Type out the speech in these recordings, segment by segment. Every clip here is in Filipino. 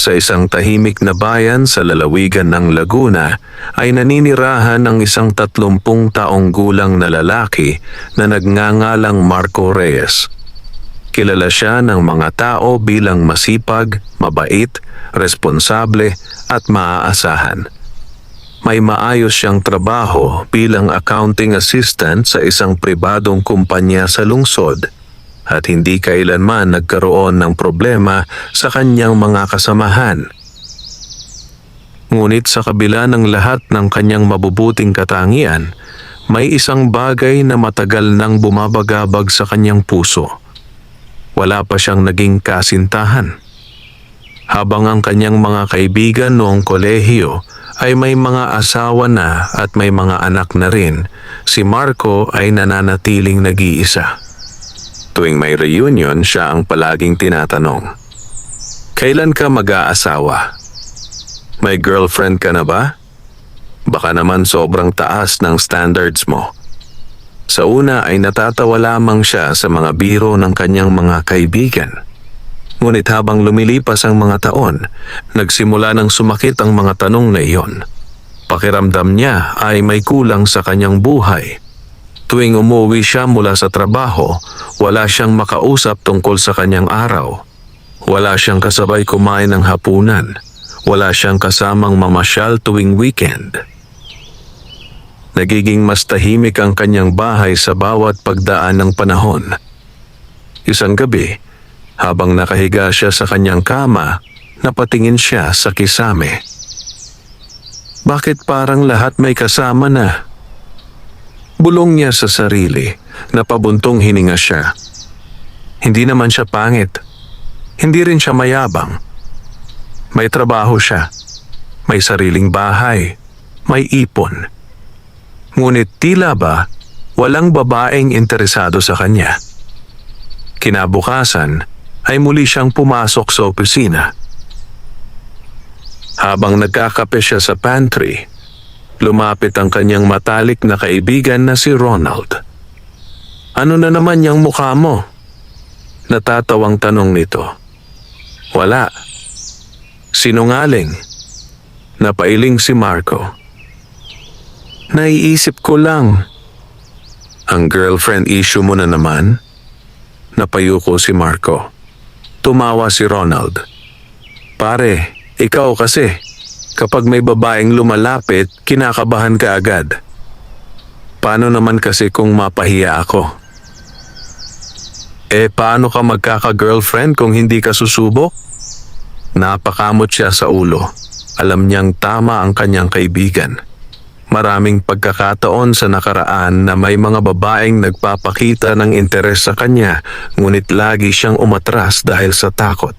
Sa isang tahimik na bayan sa lalawigan ng Laguna ay naninirahan ang isang 30 taong gulang na lalaki na nagngangalang Marco Reyes. Kilala siya ng mga tao bilang masipag, mabait, responsable at maaasahan. May maayos siyang trabaho bilang accounting assistant sa isang pribadong kumpanya sa lungsod at hindi kailanman nagkaroon ng problema sa kanyang mga kasamahan. Ngunit sa kabila ng lahat ng kanyang mabubuting katangian, may isang bagay na matagal nang bumabagabag sa kanyang puso. Wala pa siyang naging kasintahan. Habang ang kanyang mga kaibigan noong kolehiyo ay may mga asawa na at may mga anak na rin, si Marco ay nananatiling nag-iisa. Tuwing may reunion, siya ang palaging tinatanong, "Kailan ka mag-aasawa? May girlfriend ka na ba? Baka naman sobrang taas ng standards mo." Sa una ay natatawa lamang siya sa mga biro ng kanyang mga kaibigan. Ngunit habang lumilipas ang mga taon, nagsimula ng sumakit ang mga tanong na iyon. Pakiramdam niya ay may kulang sa kanyang buhay. Tuwing umuwi siya mula sa trabaho, wala siyang makausap tungkol sa kanyang araw. Wala siyang kasabay kumain ng hapunan. Wala siyang kasamang mamasyal tuwing weekend. Nagiging mas tahimik ang kanyang bahay sa bawat pagdaan ng panahon. Isang gabi, habang nakahiga siya sa kanyang kama, napatingin siya sa kisame. Bakit parang lahat may kasama na? Bulong niya sa sarili, napabuntong hininga siya. Hindi naman siya pangit. Hindi rin siya mayabang. May trabaho siya. May sariling bahay. May ipon. Ngunit tila ba, walang babaeng interesado sa kanya. Kinabukasan, ay muli siyang pumasok sa opisina. Habang nagkakape siya sa pantry, lumapit ang kanyang matalik na kaibigan na si Ronald. "Ano na naman yung mukha mo?" Natatawang tanong nito. "Wala." "Sinungaling." Napailing si Marco. "Naiisip ko lang." "Ang girlfriend issue mo na naman?" Napayuko si Marco. Tumawa si Ronald. "Pare, ikaw kasi. Kapag may babaeng lumalapit, kinakabahan ka agad. Paano naman kasi kung mapahiya ako?" Paano ka magkaka-girlfriend kung hindi ka susubok?" Napakamot siya sa ulo. Alam niyang tama ang kanyang kaibigan. Maraming pagkakataon sa nakaraan na may mga babaeng nagpapakita ng interes sa kanya, ngunit lagi siyang umatras dahil sa takot.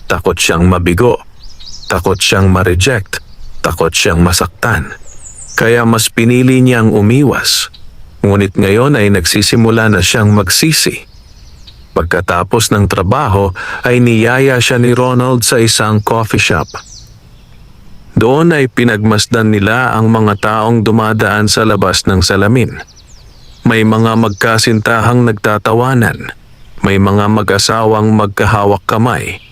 Takot siyang mabigo. Takot siyang ma-reject. Takot siyang masaktan. Kaya mas pinili niyang umiwas. Ngunit ngayon ay nagsisimula na siyang magsisi. Pagkatapos ng trabaho ay niyaya siya ni Ronald sa isang coffee shop. Doon ay pinagmasdan nila ang mga taong dumadaan sa labas ng salamin. May mga magkasintahang nagtatawanan. May mga mag-asawang magkahawak kamay.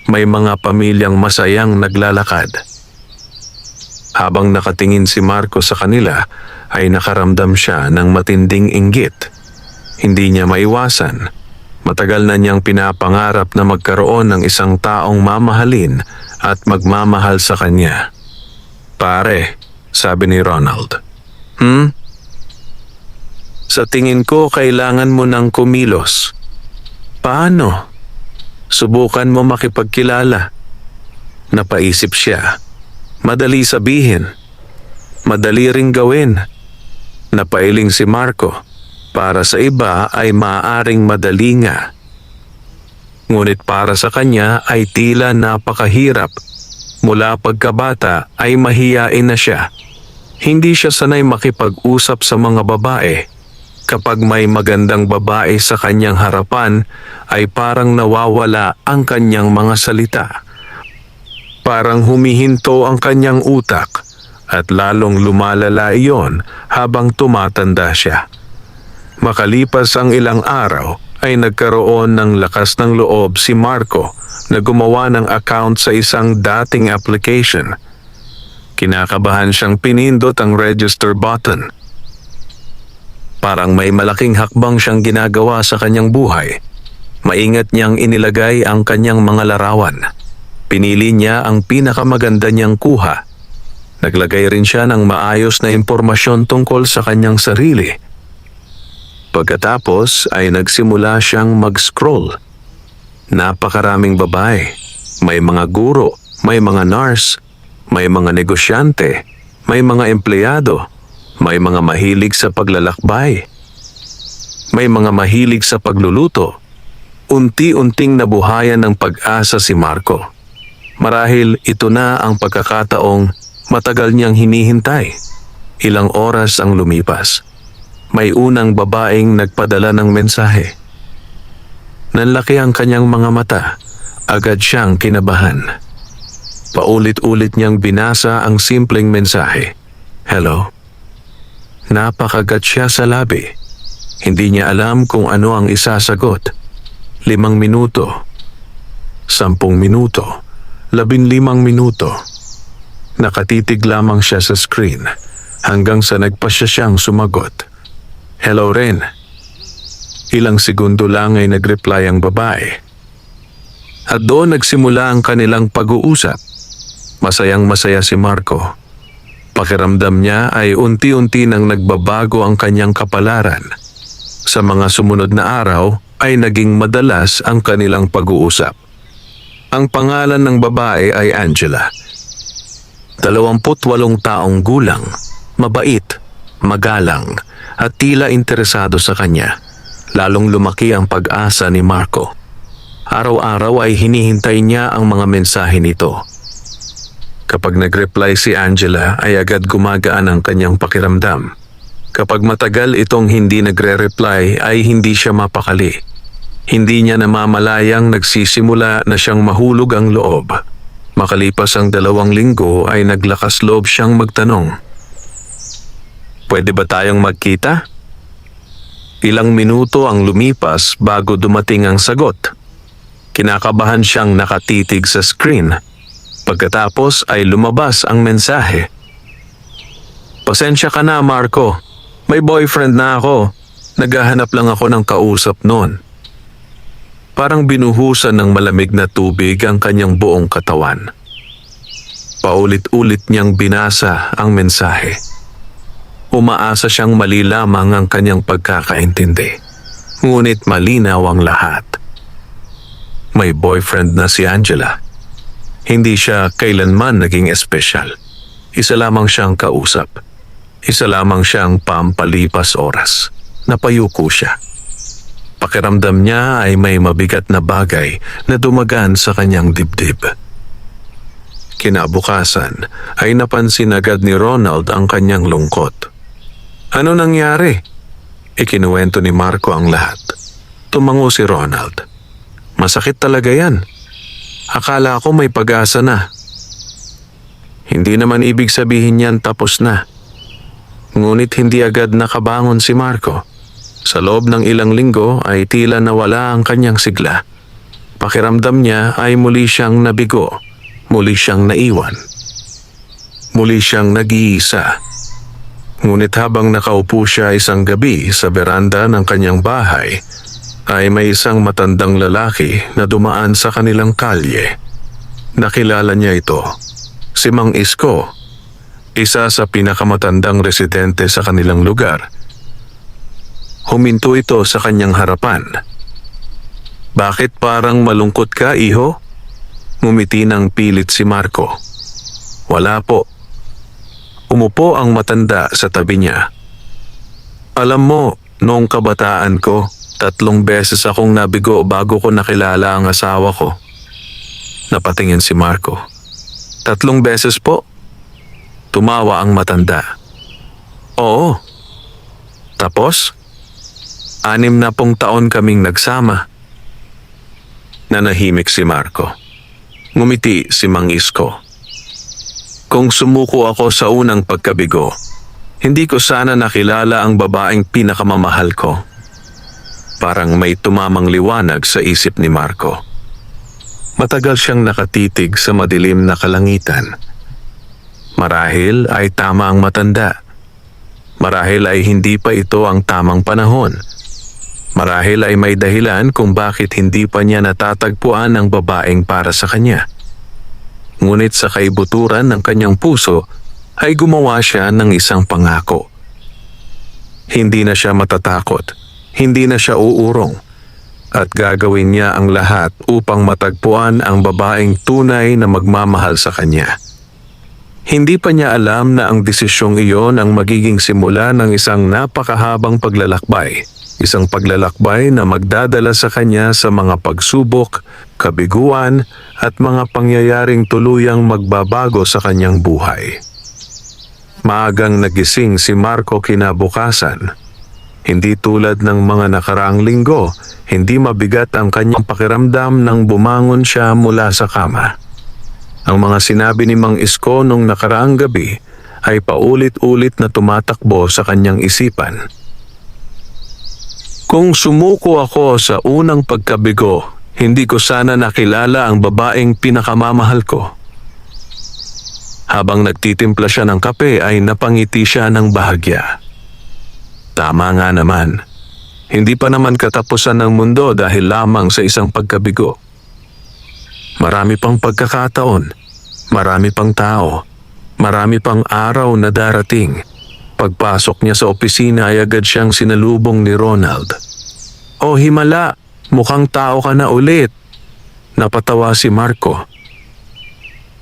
May mga pamilyang masayang naglalakad. Habang nakatingin si Marco sa kanila, ay nakaramdam siya ng matinding inggit. Hindi niya maiwasan. Matagal na niyang pinapangarap na magkaroon ng isang taong mamahalin at magmamahal sa kanya. "Pare," sabi ni Ronald. "Sa tingin ko kailangan mo ng kumilos." "Paano?" "Subukan mo makipagkilala." Napaisip siya. Madali sabihin. Madali ring gawin. Napailing si Marco. Para sa iba ay maaaring madali nga. Ngunit para sa kanya ay tila napakahirap. Mula pagkabata ay mahiyain na siya. Hindi siya sanay makipag-usap sa mga babae. Kapag may magandang babae sa kanyang harapan, ay parang nawawala ang kanyang mga salita. Parang humihinto ang kanyang utak at lalong lumalala iyon habang tumatanda siya. Makalipas ang ilang araw ay nagkaroon ng lakas ng loob si Marco na gumawa ng account sa isang dating application. Kinakabahan siyang pinindot ang register button. Parang may malaking hakbang siyang ginagawa sa kanyang buhay. Maingat niyang inilagay ang kanyang mga larawan. Pinili niya ang pinakamaganda niyang kuha. Naglagay rin siya ng maayos na impormasyon tungkol sa kanyang sarili. Pagkatapos ay nagsimula siyang mag-scroll. Napakaraming babae. May mga guro, may mga nurse, may mga negosyante, may mga empleyado, may mga mahilig sa paglalakbay, may mga mahilig sa pagluluto. Unti-unting nabuhayan ng pag-asa si Marco. Marahil ito na ang pagkakataong matagal niyang hinihintay. Ilang oras ang lumipas. May unang babaeng nagpadala ng mensahe. Nanlaki ang kanyang mga mata. Agad siyang kinabahan. Paulit-ulit niyang binasa ang simpleng mensahe. Hello. Napakagat siya sa labi. Hindi niya alam kung ano ang isasagot. 5 minuto. 10 minuto. 15 minuto. Nakatitig lamang siya sa screen hanggang sa nagpasya siyang sumagot. Hello rin. Ilang segundo lang ay nagreply ang babae. At doon nagsimula ang kanilang pag-uusap. Masayang-masaya si Marco. Pakiramdam niya ay unti-unti nang nagbabago ang kanyang kapalaran. Sa mga sumunod na araw ay naging madalas ang kanilang pag-uusap. Ang pangalan ng babae ay Angela. 28 taong gulang, mabait, magalang, at tila interesado sa kanya. Lalong lumaki ang pag-asa ni Marco. Araw-araw ay hinihintay niya ang mga mensahe nito. Kapag nag-reply si Angela ay agad gumagaan ang kanyang pakiramdam. Kapag matagal itong hindi nagre-reply ay hindi siya mapakali. Hindi niya namamalayang nagsisimula na siyang mahulog ang loob. Makalipas ang 2 linggo ay naglakas loob siyang magtanong. Pwede ba tayong magkita? Ilang minuto ang lumipas bago dumating ang sagot. Kinakabahan siyang nakatitig sa screen. Pagkatapos ay lumabas ang mensahe. Pasensya ka na, Marco. May boyfriend na ako. Naghahanap lang ako ng kausap noon. Parang binuhusan ng malamig na tubig ang kanyang buong katawan. Paulit-ulit niyang binasa ang mensahe. Umaasa siyang mali lamang ang kanyang pagkakaintindi. Ngunit malinaw ang lahat. May boyfriend na si Angela. Hindi siya kailanman naging espesyal. Isa lamang siyang kausap. Isa lamang siyang pampalipas oras. Napayuko siya. Pakiramdam niya ay may mabigat na bagay na dumagan sa kanyang dibdib. Kinabukasan ay napansin agad ni Ronald ang kanyang lungkot. Ano nangyari? Ikinuwento ni Marco ang lahat. Tumango si Ronald. Masakit talaga yan. Akala ko may pag-asa na. Hindi naman ibig sabihin yan tapos na. Ngunit hindi agad nakabangon si Marco. Sa loob ng ilang linggo ay tila nawala ang kanyang sigla. Pakiramdam niya ay muli siyang nabigo. Muli siyang naiwan. Muli siyang nag-iisa. Ngunit habang nakaupo siya isang gabi sa beranda ng kanyang bahay, ay may isang matandang lalaki na dumaan sa kanilang kalye. Nakilala niya ito, si Mang Isko, isa sa pinakamatandang residente sa kanilang lugar. Huminto ito sa kanyang harapan. Bakit parang malungkot ka, iho? Ngumiti ng pilit si Marco. Wala po. Umupo ang matanda sa tabi niya. Alam mo, noong kabataan ko, 3 beses akong nabigo bago ko nakilala ang asawa ko. Napatingin si Marco. 3 beses po? Tumawa ang matanda. Oo. Tapos? 60 taon kaming nagsama. Nanahimik si Marco. Ngumiti si Mang Isko. Kung sumuko ako sa unang pagkabigo, hindi ko sana nakilala ang babaeng pinakamamahal ko. Parang may tumamang liwanag sa isip ni Marco. Matagal siyang nakatitig sa madilim na kalangitan. Marahil ay tama ang matanda. Marahil ay hindi pa ito ang tamang panahon. Marahil ay may dahilan kung bakit hindi pa niya natatagpuan ang babaeng para sa kanya. Ngunit sa kaibuturan ng kanyang puso ay gumawa siya ng isang pangako. Hindi na siya matatakot, hindi na siya uurong, at gagawin niya ang lahat upang matagpuan ang babaeng tunay na magmamahal sa kanya. Hindi pa niya alam na ang desisyong iyon ang magiging simula ng isang napakahabang paglalakbay. Isang paglalakbay na magdadala sa kanya sa mga pagsubok, kabiguan at mga pangyayaring tuluyang magbabago sa kanyang buhay. Maagang nagising si Marco kinabukasan. Hindi tulad ng mga nakaraang linggo, hindi mabigat ang kanyang pakiramdam nang bumangon siya mula sa kama. Ang mga sinabi ni Mang Isko nung nakaraang gabi ay paulit-ulit na tumatakbo sa kanyang isipan. Kung sumuko ako sa unang pagkabigo, hindi ko sana nakilala ang babaeng pinakamamahal ko. Habang nagtitimpla siya ng kape ay napangiti siya ng bahagya. Tama nga naman, hindi pa naman katapusan ng mundo dahil lamang sa isang pagkabigo. Marami pang pagkakataon, marami pang tao, marami pang araw na darating. Pagpasok niya sa opisina ay agad siyang sinalubong ni Ronald. "Oh, himala, mukhang tao ka na ulit." Napatawa si Marco.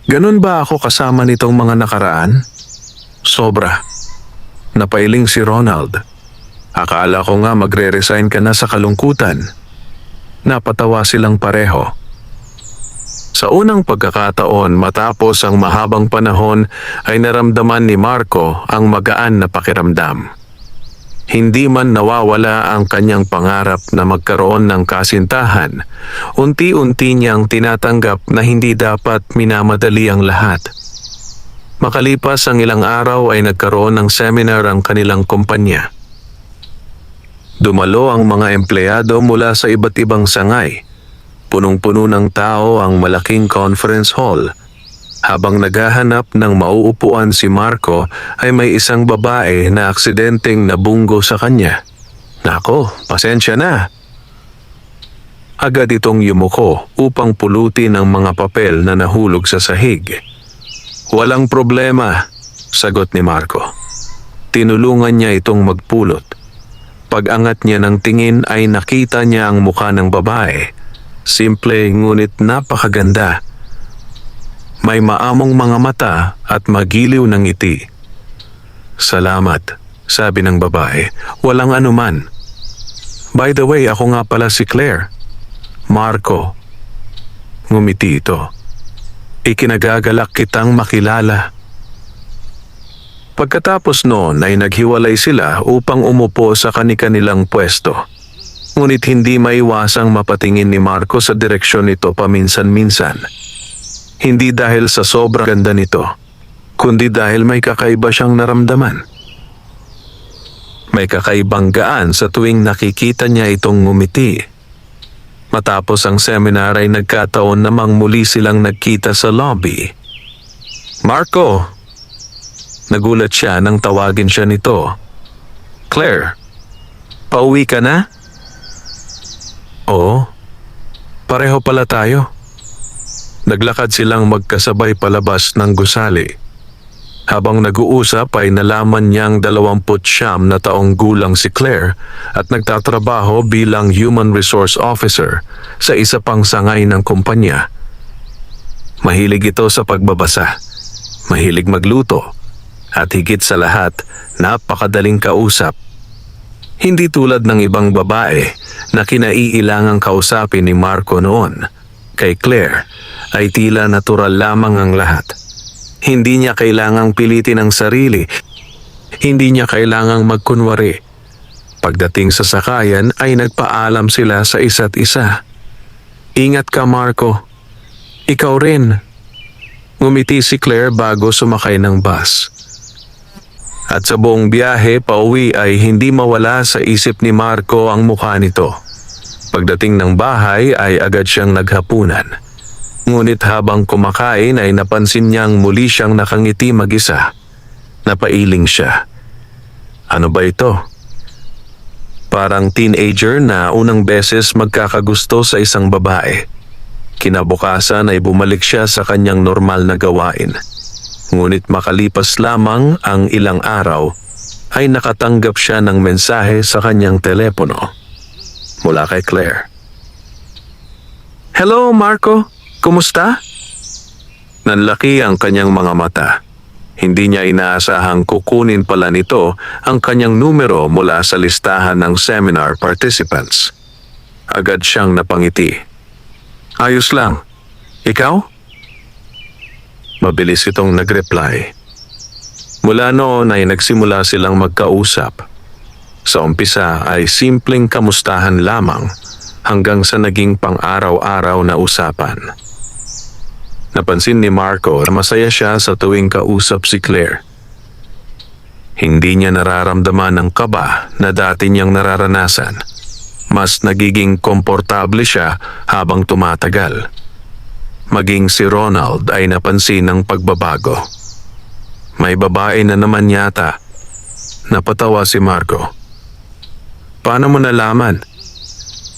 "Ganun ba ako kasama nitong mga nakaraan?" "Sobra." Napailing si Ronald. "Akala ko nga magre-resign ka na sa kalungkutan." Napatawa silang pareho. Sa unang pagkakataon matapos ang mahabang panahon ay naramdaman ni Marco ang magaan na pakiramdam. Hindi man nawawala ang kanyang pangarap na magkaroon ng kasintahan, unti-unti niyang tinatanggap na hindi dapat minamadali ang lahat. Makalipas ang ilang araw ay nagkaroon ng seminar ang kanilang kumpanya. Dumalo ang mga empleyado mula sa iba't ibang sangay. Punong-puno ng tao ang malaking conference hall. Habang naghahanap ng mauupuan si Marco ay may isang babae na aksidenteng nabunggo sa kanya. "Nako, pasensya na." Agad itong yumuko upang pulutin ang mga papel na nahulog sa sahig. "Walang problema," sagot ni Marco. Tinulungan niya itong magpulot. Pag-angat niya ng tingin ay nakita niya ang mukha ng babae. Simple ngunit napakaganda. May maamong mga mata at magiliw ng ngiti. "Salamat," sabi ng babae. "Walang anuman. By the way, ako nga pala si Claire." "Marco." Ngumiti ito. "Ikinagagalak kitang makilala." Pagkatapos noon ay naghiwalay sila upang umupo sa kani-kanilang pwesto. Ngunit hindi maiwasang mapatingin ni Marco sa direksyon nito paminsan-minsan. Hindi dahil sa sobrang ganda nito, kundi dahil may kakaiba siyang naramdaman. May kakaibang gaan sa tuwing nakikita niya itong ngumiti. Matapos ang seminar ay nagkataon namang muli silang nagkita sa lobby. "Marco!" Nagulat siya nang tawagin siya nito. "Claire, pauwi ka na?" "Oo, pareho pala tayo." Naglakad silang magkasabay palabas ng gusali. Habang nag-uusap ay nalaman niyang 29 na taong gulang si Claire at nagtatrabaho bilang Human Resource Officer sa isa pang sangay ng kumpanya. Mahilig ito sa pagbabasa, mahilig magluto, at higit sa lahat, napakadaling kausap. Hindi tulad ng ibang babae na kinaiilangang kausapin ni Marco noon. Kay Claire ay tila natural lamang ang lahat. Hindi niya kailangang pilitin ang sarili. Hindi niya kailangang magkunwari. Pagdating sa sakayan ay nagpaalam sila sa isa't isa. "Ingat ka, Marco. Ikaw rin." Ngumiti si Claire bago sumakay ng bus. At sa buong biyahe pauwi ay hindi mawala sa isip ni Marco ang mukha nito. Pagdating ng bahay ay agad siyang naghapunan. Ngunit habang kumakain ay napansin niyang muli siyang nakangiti mag-isa. Napailing siya. Ano ba ito? Parang teenager na unang beses magkakagusto sa isang babae. Kinabukasan ay bumalik siya sa kanyang normal na gawain. Ngunit makalipas lamang ang ilang araw, ay nakatanggap siya ng mensahe sa kanyang telepono mula kay Claire. Hello, Marco. Kumusta? Nanlaki ang kanyang mga mata. Hindi niya inaasahang kukunin pala nito ang kanyang numero mula sa listahan ng seminar participants. Agad siyang napangiti. Ayos lang. Ikaw? Mabilis itong nag-reply. Mula noon ay nagsimula silang magkausap. Sa umpisa ay simpleng kamustahan lamang hanggang sa naging pang-araw-araw na usapan. Napansin ni Marco na masaya siya sa tuwing kausap si Claire. Hindi niya nararamdaman ang kaba na dati niyang nararanasan. Mas nagiging komportable siya habang tumatagal. Maging si Ronald ay napansin ng pagbabago. May babae na naman yata. Napatawa si Marco. Paano mo nalaman?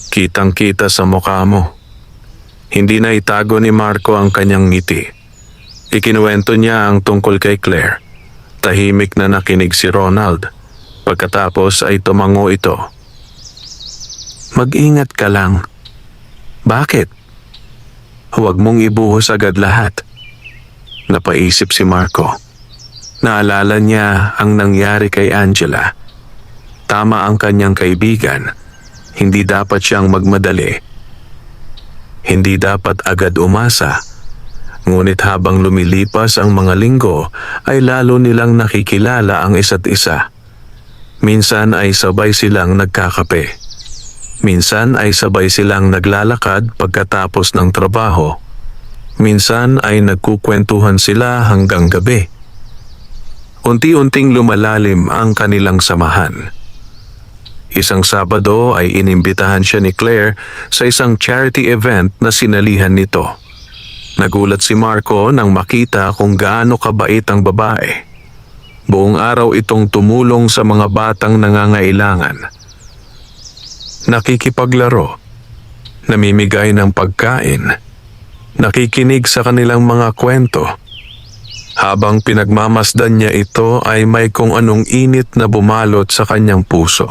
Kitang-kita sa mukha mo. Hindi na itago ni Marco ang kanyang ngiti. Ikinuwento niya ang tungkol kay Claire. Tahimik na nakinig si Ronald. Pagkatapos ay tumango ito. Mag-ingat ka lang. Bakit? Huwag mong ibuhos agad lahat. Napaisip si Marco. Naalala niya ang nangyari kay Angela. Tama ang kanyang kaibigan. Hindi dapat siyang magmadali. Hindi dapat agad umasa. Ngunit habang lumilipas ang mga linggo, ay lalo nilang nakikilala ang isa't isa. Minsan ay sabay silang nagkakape. Minsan ay sabay silang naglalakad pagkatapos ng trabaho. Minsan ay nagkukwentuhan sila hanggang gabi. Unti-unting lumalalim ang kanilang samahan. Isang Sabado ay inimbitahan siya ni Claire sa isang charity event na sinalihan nito. Nagulat si Marco nang makita kung gaano kabait ang babae. Buong araw itong tumulong sa mga batang nangangailangan. Nakikipaglaro, namimigay ng pagkain, nakikinig sa kanilang mga kwento. Habang pinagmamasdan niya ito ay may kung anong init na bumalot sa kanyang puso.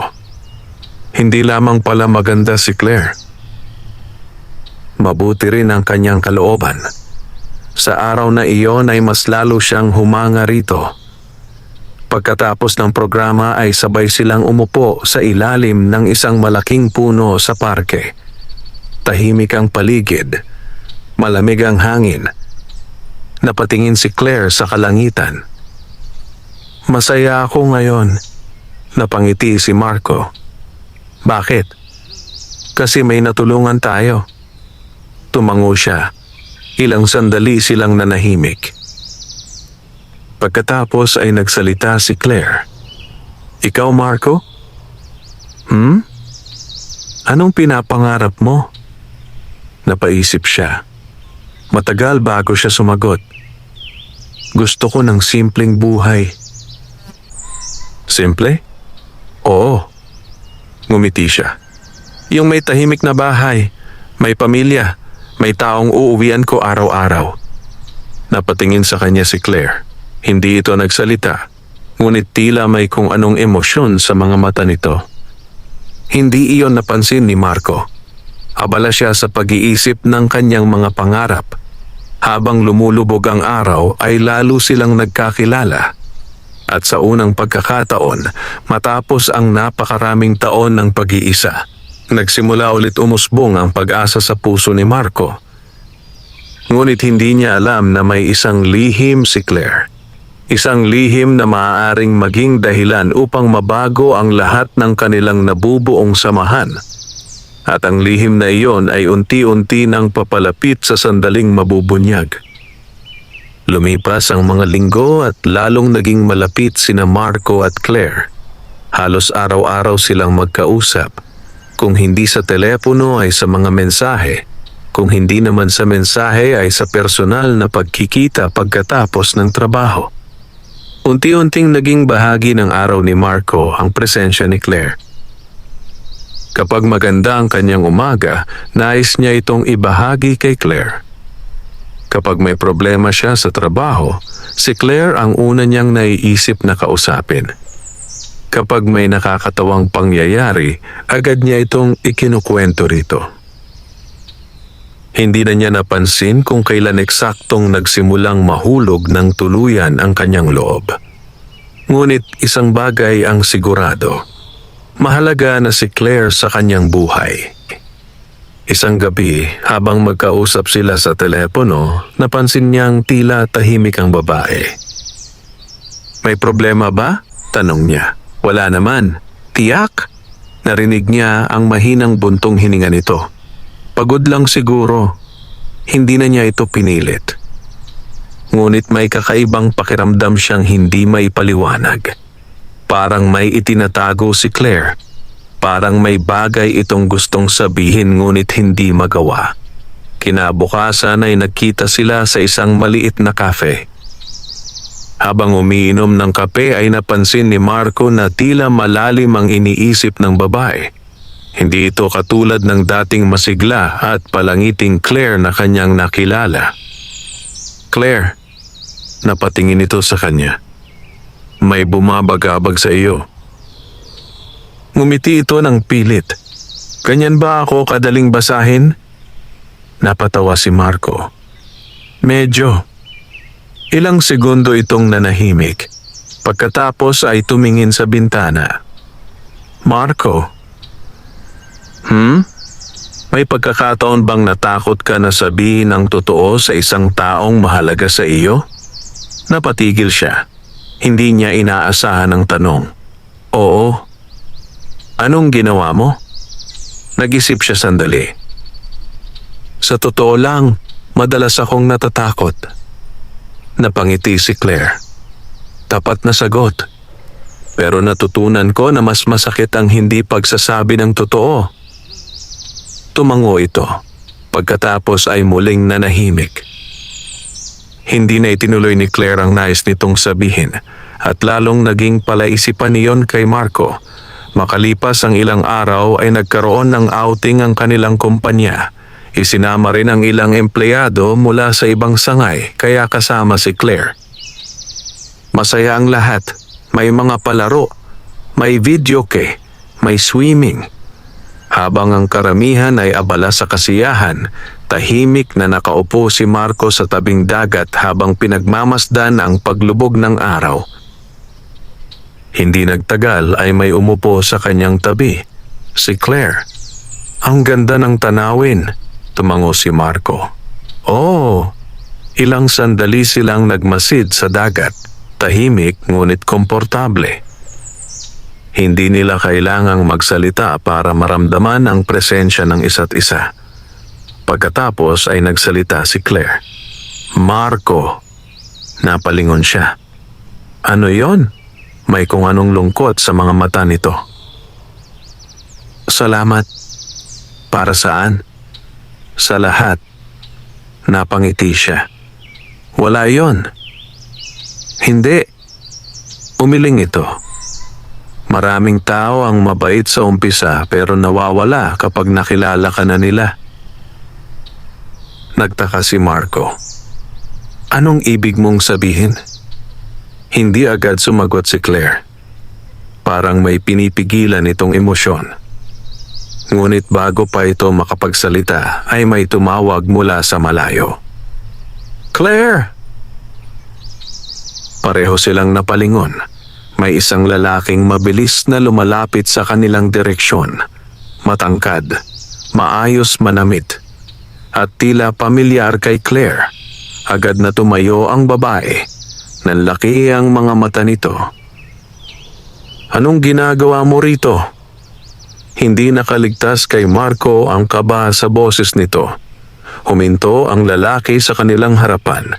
Hindi lamang pala maganda si Claire. Mabuti rin ang kanyang kalooban. Sa araw na iyon ay mas lalo siyang humanga rito. Pagkatapos ng programa ay sabay silang umupo sa ilalim ng isang malaking puno sa parke. Tahimik ang paligid. Malamig ang hangin. Napatingin si Claire sa kalangitan. Masaya ako ngayon. Napangiti si Marco. Bakit? Kasi may natulungan tayo. Tumango siya. Ilang sandali silang nanahimik. Pagkatapos ay nagsalita si Claire. Ikaw, Marco? Anong pinapangarap mo? Napaisip siya. Matagal bago siya sumagot. Gusto ko ng simpleng buhay. Simple? Oo. Ngumiti siya. Yung may tahimik na bahay, may pamilya, may taong uuwian ko araw-araw. Napatingin sa kanya si Claire. Hindi ito nagsalita, ngunit tila may kung anong emosyon sa mga mata nito. Hindi iyon napansin ni Marco. Abala siya sa pag-iisip ng kanyang mga pangarap. Habang lumulubog ang araw ay lalo silang nagkakilala. At sa unang pagkakataon, matapos ang napakaraming taon ng pag-iisa, nagsimula ulit umusbong ang pag-asa sa puso ni Marco. Ngunit hindi niya alam na may isang lihim si Claire. Isang lihim na maaaring maging dahilan upang mabago ang lahat ng kanilang nabubuong samahan. At ang lihim na iyon ay unti-unti nang papalapit sa sandaling mabubunyag. Lumipas ang mga linggo at lalong naging malapit sina Marco at Claire. Halos araw-araw silang magkausap. Kung hindi sa telepono ay sa mga mensahe. Kung hindi naman sa mensahe ay sa personal na pagkikita pagkatapos ng trabaho. Unti-unting naging bahagi ng araw ni Marco ang presensya ni Claire. Kapag maganda ang kanyang umaga, nais niya itong ibahagi kay Claire. Kapag may problema siya sa trabaho, si Claire ang una niyang naiisip na kausapin. Kapag may nakakatawang pangyayari, agad niya itong ikinukwento rito. Hindi na niya napansin kung kailan eksaktong nagsimulang mahulog ng tuluyan ang kanyang loob. Ngunit isang bagay ang sigurado. Mahalaga na si Claire sa kanyang buhay. Isang gabi, habang magkausap sila sa telepono, napansin niyang tila tahimik ang babae. "May problema ba?" tanong niya. "Wala naman." "Tiyak?" Narinig niya ang mahinang buntong hininga nito. Pagod lang siguro. Hindi na niya ito pinilit. Ngunit may kakaibang pakiramdam siyang hindi maipaliwanag. Parang may itinatago si Claire. Parang may bagay itong gustong sabihin ngunit hindi magawa. Kinabukasan ay nagkita sila sa isang maliit na cafe. Habang umiinom ng kape ay napansin ni Marco na tila malalim ang iniisip ng babae. Hindi ito katulad ng dating masigla at palangiting Claire na kanyang nakilala. "Claire," napatingin ito sa kanya. "May bumabagabag sa iyo." Ngumiti ito ng pilit. "Ganyan ba ako kadaling basahin?" Napatawa si Marco. "Medyo." Ilang segundo itong nanahimik. Pagkatapos ay tumingin sa bintana. "Marco, may pagkakataon bang natakot ka na sabihin ang totoo sa isang taong mahalaga sa iyo?" Napatigil siya. Hindi niya inaasahan ang tanong. "Oo." "Anong ginawa mo?" Nag-isip siya sandali. "Sa totoo lang, madalas akong natatakot." Napangiti si Claire. Tapat na sagot. "Pero natutunan ko na mas masakit ang hindi pagsasabi ng totoo." Tumango ito. Pagkatapos ay muling nanahimik. Hindi na itinuloy ni Claire ang nais nitong sabihin at lalong naging palaisipan niyon kay Marco. Makalipas ang ilang araw ay nagkaroon ng outing ang kanilang kumpanya. Isinama rin ang ilang empleyado mula sa ibang sangay kaya kasama si Claire. Masaya ang lahat. May mga palaro, may videoke, may swimming. Habang ang karamihan ay abala sa kasiyahan, tahimik na nakaupo si Marco sa tabing dagat habang pinagmamasdan ang paglubog ng araw. Hindi nagtagal ay may umupo sa kanyang tabi, si Claire. "Ang ganda ng tanawin," tumango si Marco. "Oh." Ilang sandali silang nagmasid sa dagat, tahimik ngunit komportable. Hindi nila kailangang magsalita para maramdaman ang presensya ng isa't isa. Pagkatapos ay nagsalita si Claire. "Marco." Napalingon siya. "Ano yon?" May kung anong lungkot sa mga mata nito. "Salamat." "Para saan?" "Sa lahat." Napangiti siya. "Wala yon." "Hindi." Umiling ito. Maraming tao ang mabait sa umpisa pero nawawala kapag nakilala ka na nila. Nagtaka si Marco. "Anong ibig mong sabihin?" Hindi agad sumagot si Claire. Parang may pinipigilan itong emosyon. Ngunit bago pa ito makapagsalita ay may tumawag mula sa malayo. "Claire!" Pareho silang napalingon. May isang lalaking mabilis na lumalapit sa kanilang direksyon. Matangkad, maayos manamit, at tila pamilyar kay Claire. Agad na tumayo ang babae. Nanlaki ang mga mata nito. "Anong ginagawa mo rito?" Hindi nakaligtas kay Marco ang kaba sa boses nito. Huminto ang lalaki sa kanilang harapan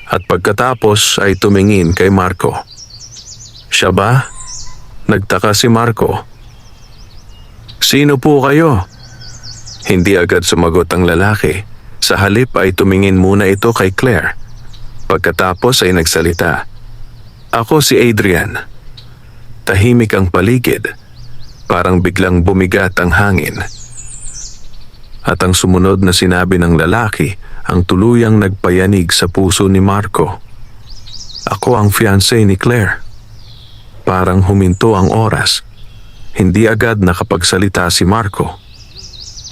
at pagkatapos ay tumingin kay Marco. "Siya ba?" Nagtaka si Marco. "Sino po kayo?" Hindi agad sumagot ang lalaki. Sa halip ay tumingin muna ito kay Claire. Pagkatapos ay nagsalita. Ako si Adrian. Tahimik ang paligid. Parang biglang bumigat ang hangin. At ang sumunod na sinabi ng lalaki ang tuluyang nagpayanig sa puso ni Marco. Ako ang fiancé ni Claire. Parang huminto ang oras. Hindi agad nakapagsalita si Marco.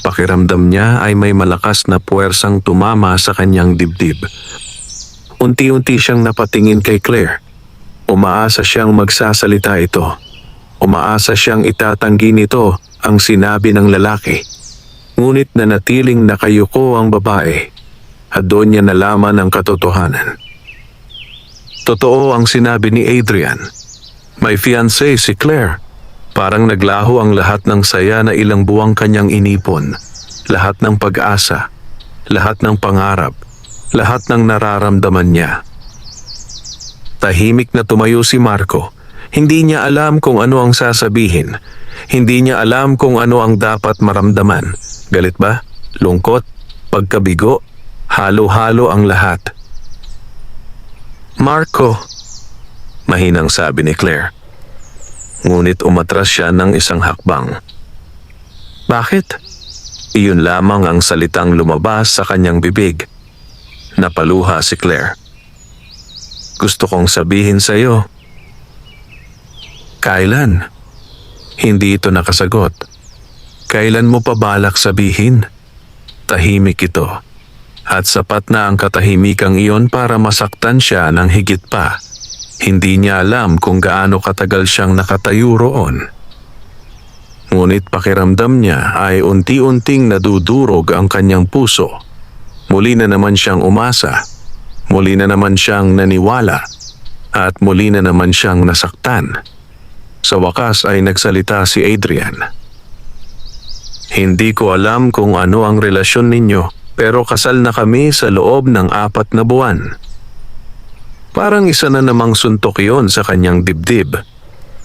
Pakiramdam niya ay may malakas na puwersang tumama sa kanyang dibdib. Unti-unti siyang napatingin kay Claire. Umaasa siyang magsasalita ito. Umaasa siyang itatanggi nito ang sinabi ng lalaki. Ngunit nanatiling nakayuko ang babae at doon niya nalaman ang katotohanan. Totoo ang sinabi ni Adrian. May fiancé si Claire. Parang naglaho ang lahat ng saya na ilang buwang kanyang inipon. Lahat ng pag-asa. Lahat ng pangarap. Lahat ng nararamdaman niya. Tahimik na tumayo si Marco. Hindi niya alam kung ano ang sasabihin. Hindi niya alam kung ano ang dapat maramdaman. Galit ba? Lungkot? Pagkabigo? Halo-halo ang lahat. Marco, mahinang sabi ni Claire. Ngunit umatras siya ng isang hakbang. Bakit? Iyon lamang ang salitang lumabas sa kanyang bibig. Napaluha si Claire. Gusto kong sabihin sa iyo. Kailan? Hindi ito nakasagot. Kailan mo pa balak sabihin? Tahimik ito. At sapat na ang katahimikang iyon para masaktan siya ng higit pa. Hindi niya alam kung gaano katagal siyang nakatayo roon. Ngunit pakiramdam niya ay unti-unting nadudurog ang kanyang puso. Muli na naman siyang umasa. Muli na naman siyang naniwala. At muli na naman siyang nasaktan. Sa wakas ay nagsalita si Adrian. Hindi ko alam kung ano ang relasyon ninyo, pero kasal na kami sa loob ng 4 na buwan. Parang isa na namang suntok yon sa kanyang dibdib.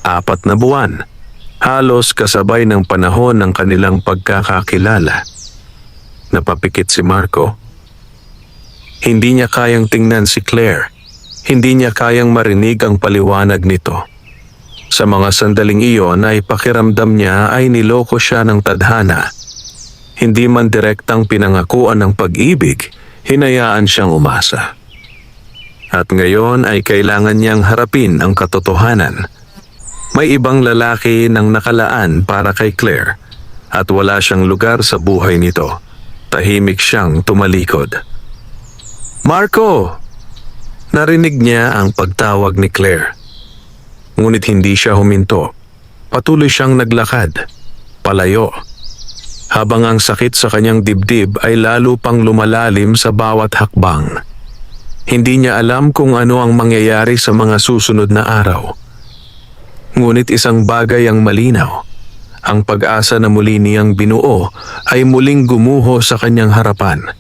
4 na buwan. Halos kasabay ng panahon ng kanilang pagkakakilala. Napapikit si Marco. Hindi niya kayang tingnan si Claire. Hindi niya kayang marinig ang paliwanag nito. Sa mga sandaling iyon ay pakiramdam niya ay niloko siya ng tadhana. Hindi man direktang pinangakuan ng pag-ibig, hinayaan siyang umasa. At ngayon ay kailangan niyang harapin ang katotohanan. May ibang lalaki nang nakalaan para kay Claire at wala siyang lugar sa buhay nito. Tahimik siyang tumalikod. Marco! Narinig niya ang pagtawag ni Claire. Ngunit hindi siya huminto. Patuloy siyang naglakad. Palayo. Habang ang sakit sa kanyang dibdib ay lalo pang lumalalim sa bawat hakbang. Hindi niya alam kung ano ang mangyayari sa mga susunod na araw. Ngunit isang bagay ang malinaw. Ang pag-asa na muli niyang binuo ay muling gumuho sa kanyang harapan.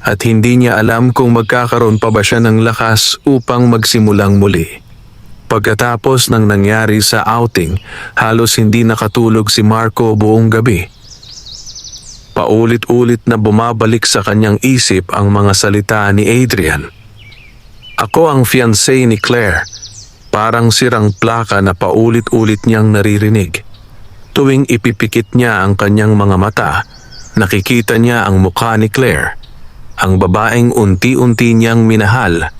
At hindi niya alam kung magkakaroon pa ba siya ng lakas upang magsimulang muli. Pagkatapos ng nangyari sa outing, halos hindi nakatulog si Marco buong gabi. Paulit-ulit na bumabalik sa kanyang isip ang mga salita ni Adrian. Ako ang fiancé ni Claire. Parang sirang plaka na paulit-ulit niyang naririnig. Tuwing ipipikit niya ang kanyang mga mata, nakikita niya ang mukha ni Claire. Ang babaeng unti-unti niyang minahal.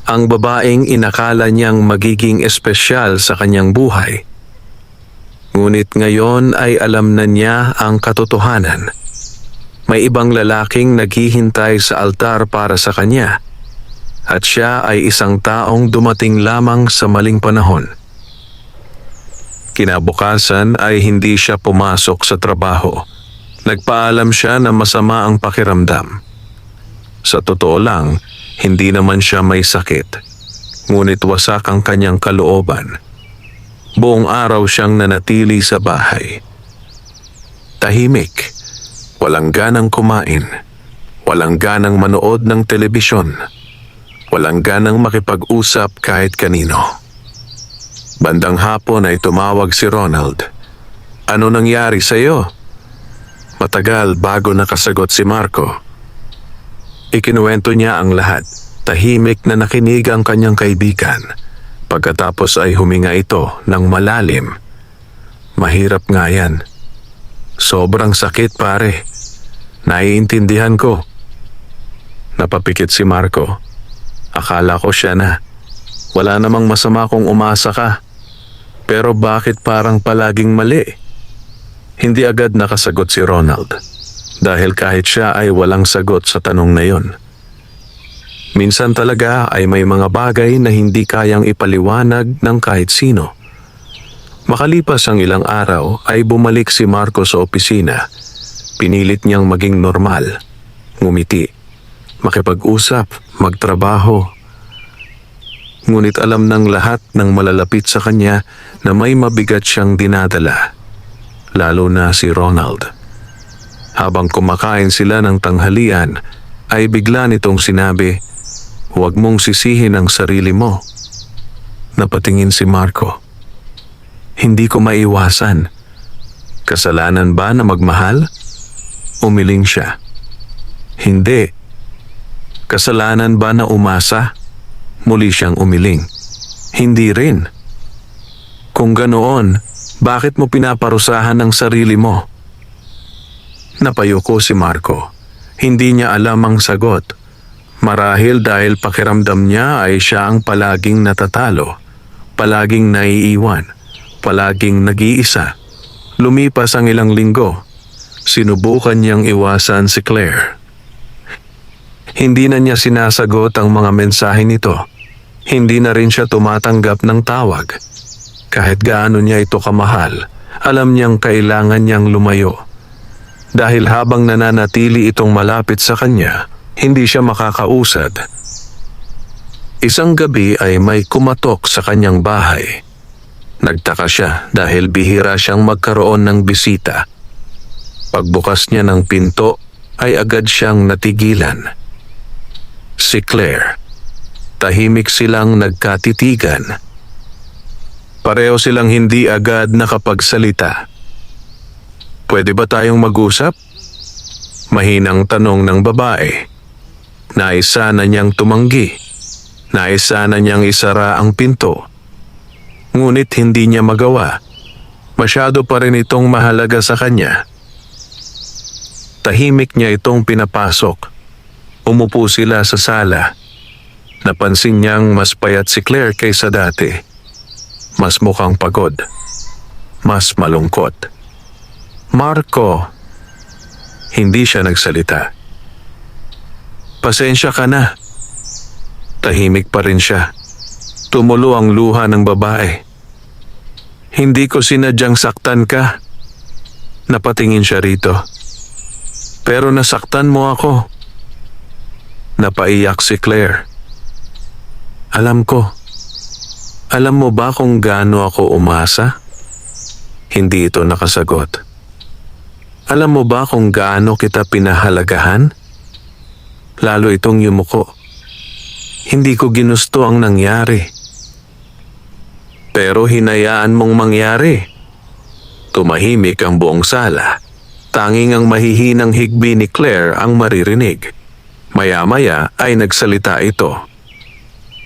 Ang babaeng inakala niyang magiging espesyal sa kanyang buhay. Ngunit ngayon ay alam na niya ang katotohanan. May ibang lalaking naghihintay sa altar para sa kanya. At siya ay isang taong dumating lamang sa maling panahon. Kinabukasan ay hindi siya pumasok sa trabaho. Nagpaalam siya na masama ang pakiramdam. Sa totoo lang, hindi naman siya may sakit. Ngunit wasak ang kanyang kalooban. Buong araw siyang nanatili sa bahay. Tahimik. Walang ganang kumain. Walang ganang manood ng telebisyon. Walang ganang makipag-usap kahit kanino. Bandang hapon ay tumawag si Ronald. Ano nangyari sa iyo? Matagal bago nakasagot si Marco. Ikinuwento niya ang lahat. Tahimik na nakinig ang kanyang kaibigan. Pagkatapos ay huminga ito ng malalim. Mahirap nga yan. Sobrang sakit, pare. Naiintindihan ko. Napapikit si Marco. Akala ko siya na. Wala namang masama kung umasa ka. Pero bakit parang palaging mali? Hindi agad nakasagot si Ronald. Dahil kahit siya ay walang sagot sa tanong na yon. Minsan talaga ay may mga bagay na hindi kayang ipaliwanag ng kahit sino. Makalipas ang ilang araw ay bumalik si Marco sa opisina. Pinilit niyang maging normal. Ngumiti. Makipag-usap, magtrabaho. Ngunit alam ng lahat ng malalapit sa kanya na may mabigat siyang dinadala. Lalo na si Ronald. Habang kumakain sila ng tanghalian, ay bigla nitong sinabi, "Huwag mong sisihin ang sarili mo." Napatingin si Marco. Hindi ko maiwasan. Kasalanan ba na magmahal? Umiling siya. Hindi. Kasalanan ba na umasa? Muli siyang umiling. Hindi rin. Kung ganoon, bakit mo pinaparusahan ang sarili mo? Napayuko si Marco. Hindi niya alam ang sagot. Marahil dahil pakiramdam niya ay siya ang palaging natatalo, palaging naiiwan, palaging nag-iisa. Lumipas ang ilang linggo. Sinubukan niyang iwasan si Claire. Hindi na niya sinasagot ang mga mensahe nito. Hindi na rin siya tumatanggap ng tawag. Kahit gaano niya ito kamahal, alam niyang kailangan niyang lumayo. Dahil habang nananatili itong malapit sa kanya, hindi siya makakausad. Isang gabi ay may kumatok sa kanyang bahay. Nagtaka siya dahil bihira siyang magkaroon ng bisita. Pagbukas niya ng pinto ay agad siyang natigilan. Si Claire. Tahimik silang nagkatitigan. Pareho silang hindi agad nakapagsalita. "Pwede ba tayong mag-usap?" Mahinang tanong ng babae. Nais sana niyang tumanggi. Nais sana niyang isara ang pinto. Ngunit hindi niya magawa. Masyado pa rin itong mahalaga sa kanya. Tahimik niya itong pinapasok. Umupo sila sa sala. Napansin niyang mas payat si Claire kaysa dati. Mas mukhang pagod. Mas malungkot. "Marco." Hindi siya nagsalita. "Pasensya ka na." Tahimik pa rin siya. Tumulo ang luha ng babae. "Hindi ko sinadyang saktan ka." Napatingin siya rito. "Pero nasaktan mo ako." Napaiyak si Claire. "Alam ko. Alam mo ba kung gaano ako umasa?" Hindi ito nakasagot. "Alam mo ba kung gaano kita pinahalagahan?" Lalo itong yumuko. "Hindi ko ginusto ang nangyari." "Pero hinayaan mong mangyari." Tumahimik ang buong sala. Tanging ang mahihinang higbi ni Claire ang maririnig. Maya-maya ay nagsalita ito.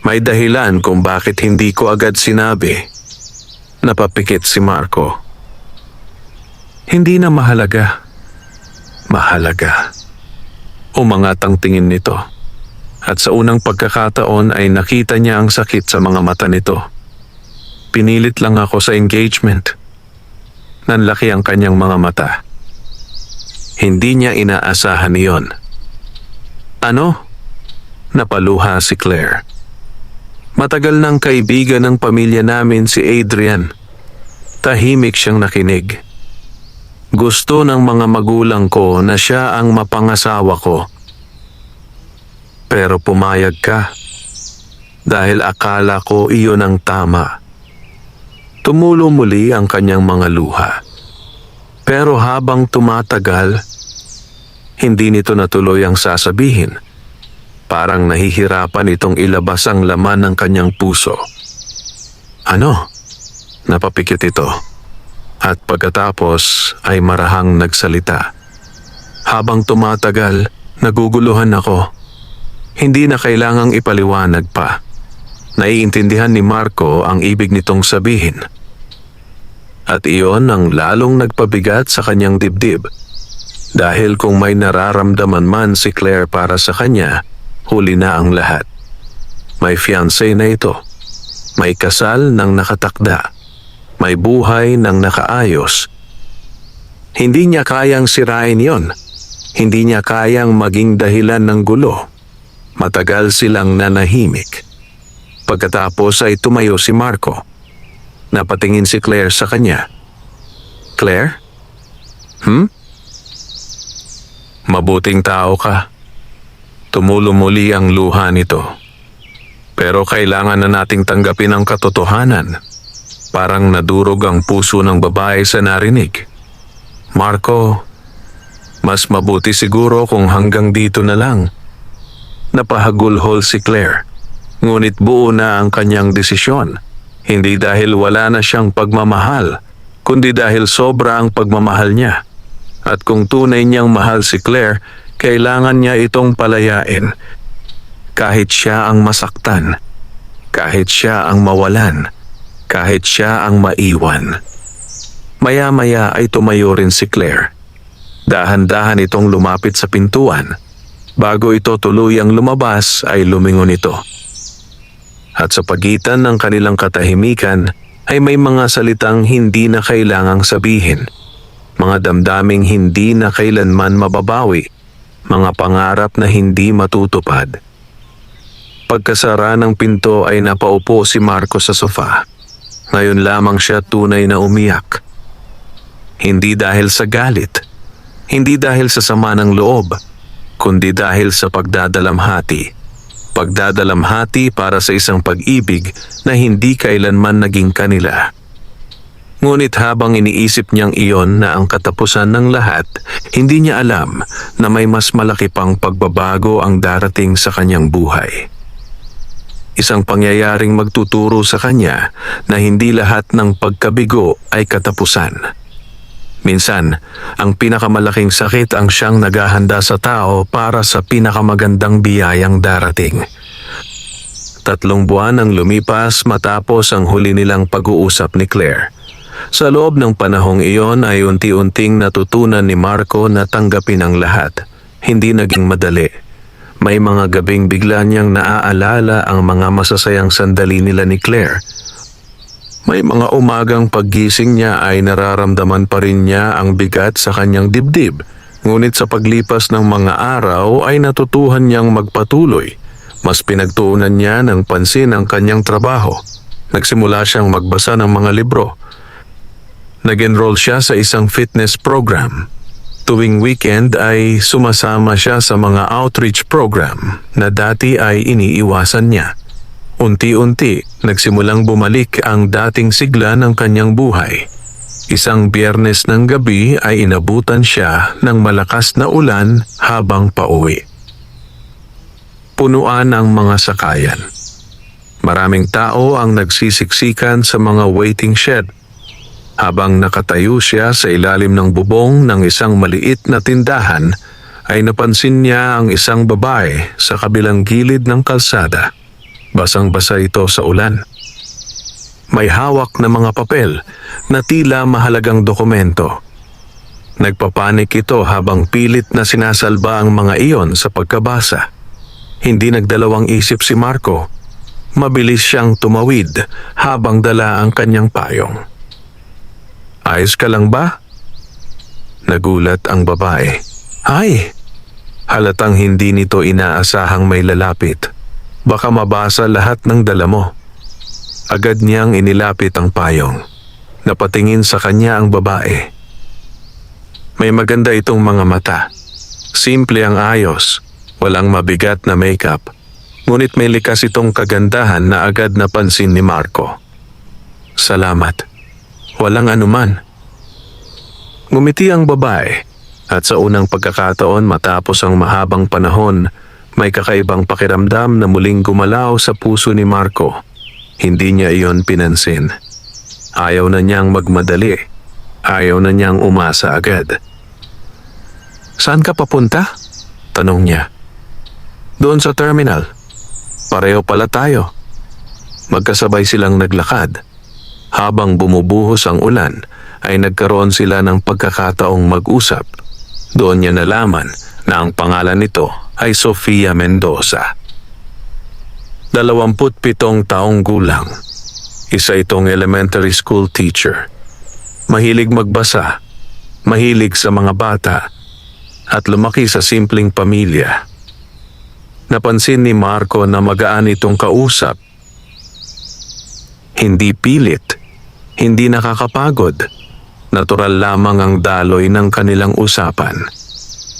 May dahilan kung bakit hindi ko agad sinabi. Napapikit si Marco. "Hindi na mahalaga." Mahalaga. Umangat ang tingin nito. At sa unang pagkakataon ay nakita niya ang sakit sa mga mata nito. "Pinilit lang ako sa engagement." Nanlaki ang kanyang mga mata. Hindi niya inaasahan iyon. "Ano?" Napaluha si Claire. "Matagal nang kaibigan ng pamilya namin si Adrian." Tahimik siyang nakinig. "Gusto ng mga magulang ko na siya ang mapangasawa ko. Pero pumayag ka. Dahil akala ko iyon ang tama." Tumulo muli ang kanyang mga luha. Pero habang tumatagal, hindi nito natuloy ang sasabihin. Parang nahihirapan itong ilabas ang laman ng kanyang puso. "Ano?" Napapikit ito. At pagkatapos ay marahang nagsalita. "Habang tumatagal, naguguluhan ako. Hindi na kailangang ipaliwanag pa. Naiintindihan ni Marco ang ibig nitong sabihin. At iyon ang lalong nagpabigat sa kanyang dibdib. Dahil kung may nararamdaman man si Claire para sa kanya, huli na ang lahat. May fiancé na ito. May kasal ng nakatakda. May buhay ng nakaayos. Hindi niya kayang sirain yon. Hindi niya kayang maging dahilan ng gulo. Matagal silang nanahimik. Pagkatapos ay tumayo si Marco. Napatingin si Claire sa kanya. Claire? Mabuting tao ka. Tumulo muli ang luha nito. Pero kailangan na nating tanggapin ang katotohanan. Parang nadurog ang puso ng babae sa narinig. Marco, mas mabuti siguro kung hanggang dito na lang. Napahagulhol si Claire. Ngunit buo na ang kanyang desisyon. Hindi dahil wala na siyang pagmamahal, kundi dahil sobra ang pagmamahal niya. At kung tunay niyang mahal si Claire, kailangan niya itong palayain. Kahit siya ang masaktan, kahit siya ang mawalan, kahit siya ang maiwan. Maya-maya ay tumayo rin si Claire. Dahan-dahan itong lumapit sa pintuan. Bago ito tuluyang lumabas ay lumingon ito. At sa pagitan ng kanilang katahimikan ay may mga salitang hindi na kailangang sabihin. Mga damdaming hindi na kailanman mababawi. Mga pangarap na hindi matutupad. Pagkasara ng pinto ay napaupo si Marco sa sofa. Ngayon lamang siya tunay na umiyak. Hindi dahil sa galit, hindi dahil sa sama ng loob, kundi dahil sa pagdadalamhati. Pagdadalamhati para sa isang pag-ibig na hindi kailanman naging kanila. Ngunit habang iniisip niyang iyon na ang katapusan ng lahat, hindi niya alam na may mas malaki pang pagbabago ang darating sa kanyang buhay. Isang pangyayaring magtuturo sa kanya na hindi lahat ng pagkabigo ay katapusan. Minsan, ang pinakamalaking sakit ang siyang naghahanda sa tao para sa pinakamagandang biyayang darating. 3 buwan ang lumipas matapos ang huli nilang pag-uusap ni Claire. Sa loob ng panahong iyon ay unti-unting natutunan ni Marco na tanggapin ang lahat. Hindi naging madali. May mga gabing bigla niyang naaalala ang mga masasayang sandali nila ni Claire. May mga umagang paggising niya ay nararamdaman pa rin niya ang bigat sa kanyang dibdib. Ngunit sa paglipas ng mga araw ay natutuhan niyang magpatuloy. Mas pinagtuunan niya ng pansin ang kanyang trabaho. Nagsimula siyang magbasa ng mga libro. Nag-enroll siya sa isang fitness program. Tuwing weekend ay sumasama siya sa mga outreach program na dati ay iniiwasan niya. Unti-unti, nagsimulang bumalik ang dating sigla ng kanyang buhay. Isang Biyernes ng gabi ay inabutan siya ng malakas na ulan habang pauwi. Punuan ang mga sakayan. Maraming tao ang nagsisiksikan sa mga waiting shed. Habang nakatayo siya sa ilalim ng bubong ng isang maliit na tindahan, ay napansin niya ang isang babae sa kabilang gilid ng kalsada. Basang-basa ito sa ulan. May hawak na mga papel na tila mahalagang dokumento. Nagpapanik ito habang pilit na sinasalba ang mga iyon sa pagkabasa. Hindi nagdalawang isip si Marco. Mabilis siyang tumawid habang dala ang kanyang payong. Ayos ka lang ba? Nagulat ang babae. Ay! Halatang hindi nito inaasahang may lalapit. Baka mabasa lahat ng dala mo. Agad niyang inilapit ang payong. Napatingin sa kanya ang babae. May maganda itong mga mata. Simple ang ayos. Walang mabigat na makeup. Ngunit may likas itong kagandahan na agad napansin ni Marco. Salamat. Walang anuman. Ngumiti ang babae at sa unang pagkakataon matapos ang mahabang panahon, may kakaibang pakiramdam na muling gumalaw sa puso ni Marco. Hindi niya iyon pinansin. Ayaw na niyang magmadali. Ayaw na niyang umasa agad. Saan ka papunta? Tanong niya. Doon sa terminal. Pareho pala tayo. Magkasabay silang naglakad. Habang bumubuhos ang ulan, ay nagkaroon sila ng pagkakataong mag-usap. Doon niya nalaman na ang pangalan nito ay Sofia Mendoza. 27 taong gulang. Isa itong elementary school teacher. Mahilig magbasa, mahilig sa mga bata, at lumaki sa simpleng pamilya. Napansin ni Marco na magaan itong kausap. Hindi pilit, hindi nakakapagod. Natural lamang ang daloy ng kanilang usapan.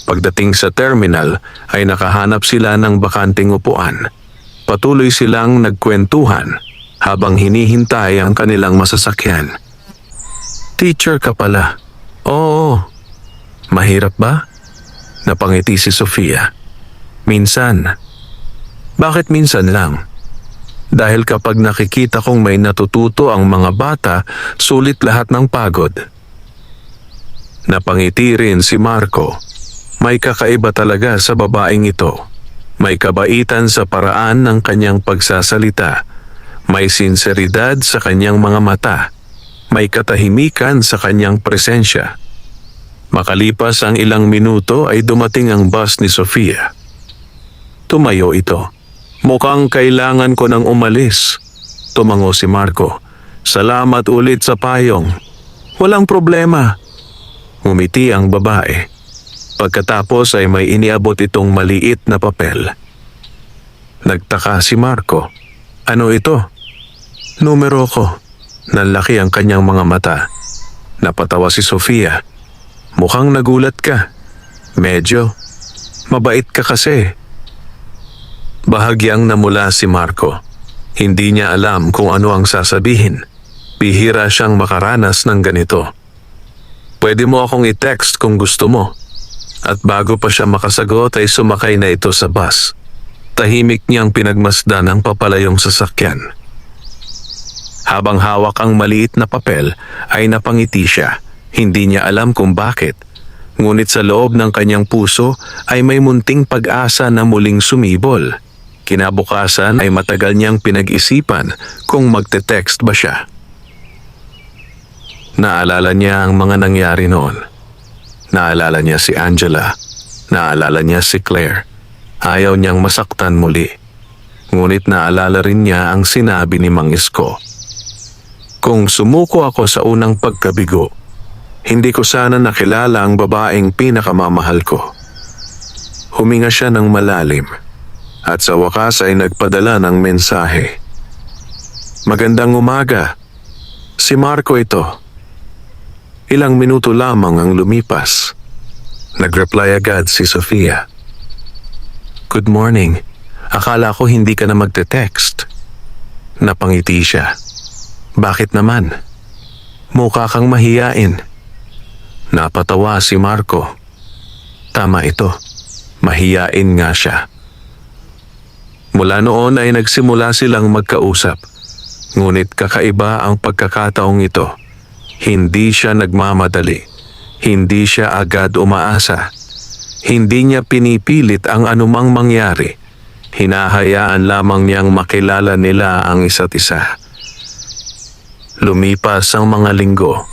Pagdating sa terminal ay nakahanap sila ng bakanting upuan. Patuloy silang nagkwentuhan habang hinihintay ang kanilang masasakyan. Teacher ka pala. Oo. Mahirap ba? Napangiti si Sofia. Minsan. Bakit minsan lang? Dahil kapag nakikita kong may natututo ang mga bata, sulit lahat ng pagod. Napangiti rin si Marco. May kakaiba talaga sa babaeng ito. May kabaitan sa paraan ng kanyang pagsasalita. May sinseridad sa kanyang mga mata. May katahimikan sa kanyang presensya. Makalipas ang ilang minuto ay dumating ang bus ni Sofia. Tumayo ito. Mukhang kailangan ko nang umalis. Tumango si Marco. Salamat ulit sa payong. Walang problema. Ngumiti ang babae. Pagkatapos ay may iniabot itong maliit na papel. Nagtaka si Marco. Ano ito? Numero ko. Nanlaki ang kanyang mga mata. Napatawa si Sofia. Mukhang nagulat ka. Medyo. Mabait ka kasi. Bahagyang namula si Marco. Hindi niya alam kung ano ang sasabihin. Bihira siyang makaranas ng ganito. Pwede mo akong i-text kung gusto mo. At bago pa siya makasagot ay sumakay na ito sa bus. Tahimik niyang pinagmasdan ang papalayong sasakyan. Habang hawak ang maliit na papel ay napangiti siya. Hindi niya alam kung bakit. Ngunit sa loob ng kanyang puso ay may munting pag-asa na muling sumibol. Kinabukasan ay matagal niyang pinag-isipan kung magte-text ba siya. Naalala niya ang mga nangyari noon. Naalala niya si Angela. Naalala niya si Claire. Ayaw niyang masaktan muli. Ngunit naalala rin niya ang sinabi ni Mang Isko. Kung sumuko ako sa unang pagkabigo, hindi ko sana nakilala ang babaeng pinakamamahal ko. Huminga siya ng malalim at sa wakas ay nagpadala ng mensahe. Magandang umaga. Si Marco ito. Ilang minuto lamang ang lumipas. Nag-reply agad si Sofia. Good morning. Akala ko hindi ka na magte-text. Napangiti siya. Bakit naman? Mukha kang mahiyain. Napatawa si Marco. Tama ito. Mahiyain nga siya. Mula noon ay nagsimula silang magkausap. Ngunit kakaiba ang pagkakataong ito. Hindi siya nagmamadali. Hindi siya agad umaasa. Hindi niya pinipilit ang anumang mangyari. Hinahayaan lamang niyang makilala nila ang isa't isa. Lumipas ang mga linggo.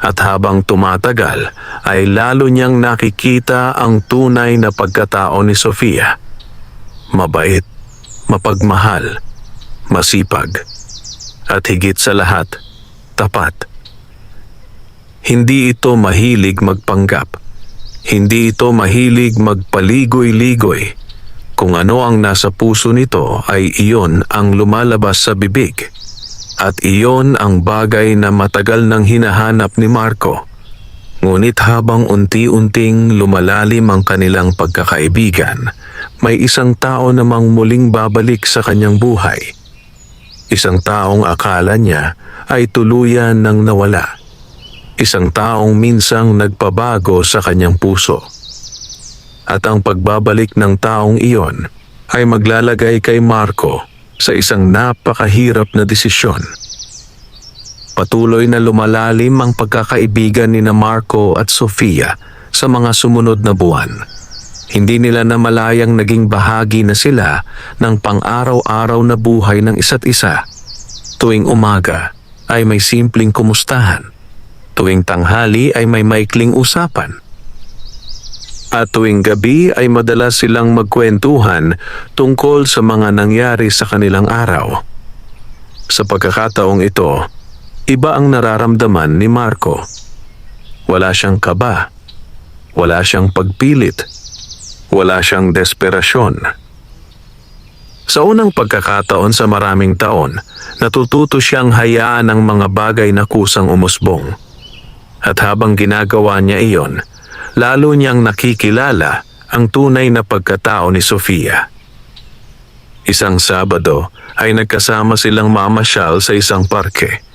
At habang tumatagal ay lalo niyang nakikita ang tunay na pagkatao ni Sofia. Mabait, mapagmahal, masipag, at higit sa lahat, tapat. Hindi ito mahilig magpanggap. Hindi ito mahilig magpaligoy-ligoy. Kung ano ang nasa puso nito ay iyon ang lumalabas sa bibig. At iyon ang bagay na matagal nang hinahanap ni Marco. Ngunit habang unti-unting lumalalim ang kanilang pagkakaibigan, may isang tao namang muling babalik sa kanyang buhay. Isang taong akala niya ay tuluyan nang nawala. Isang taong minsang nagpabago sa kanyang puso. At ang pagbabalik ng taong iyon ay maglalagay kay Marco sa isang napakahirap na desisyon. Patuloy na lumalalim ang pagkakaibigan ni Marco at Sofia sa mga sumunod na buwan. Hindi nila namalayang naging bahagi na sila ng pang-araw-araw na buhay ng isa't isa. Tuwing umaga ay may simpleng kumustahan. Tuwing tanghali ay may maikling usapan. At tuwing gabi ay madalas silang magkwentuhan tungkol sa mga nangyari sa kanilang araw. Sa pagkakataong ito, iba ang nararamdaman ni Marco. Wala siyang kaba, wala siyang pagpilit, wala siyang desperasyon. Sa unang pagkakataon sa maraming taon, natututo siyang hayaan ang mga bagay na kusang umusbong. At habang ginagawa niya iyon, lalo niyang nakikilala ang tunay na pagkatao ni Sofia. Isang Sabado ay nagkasama silang mamasyal sa isang parke.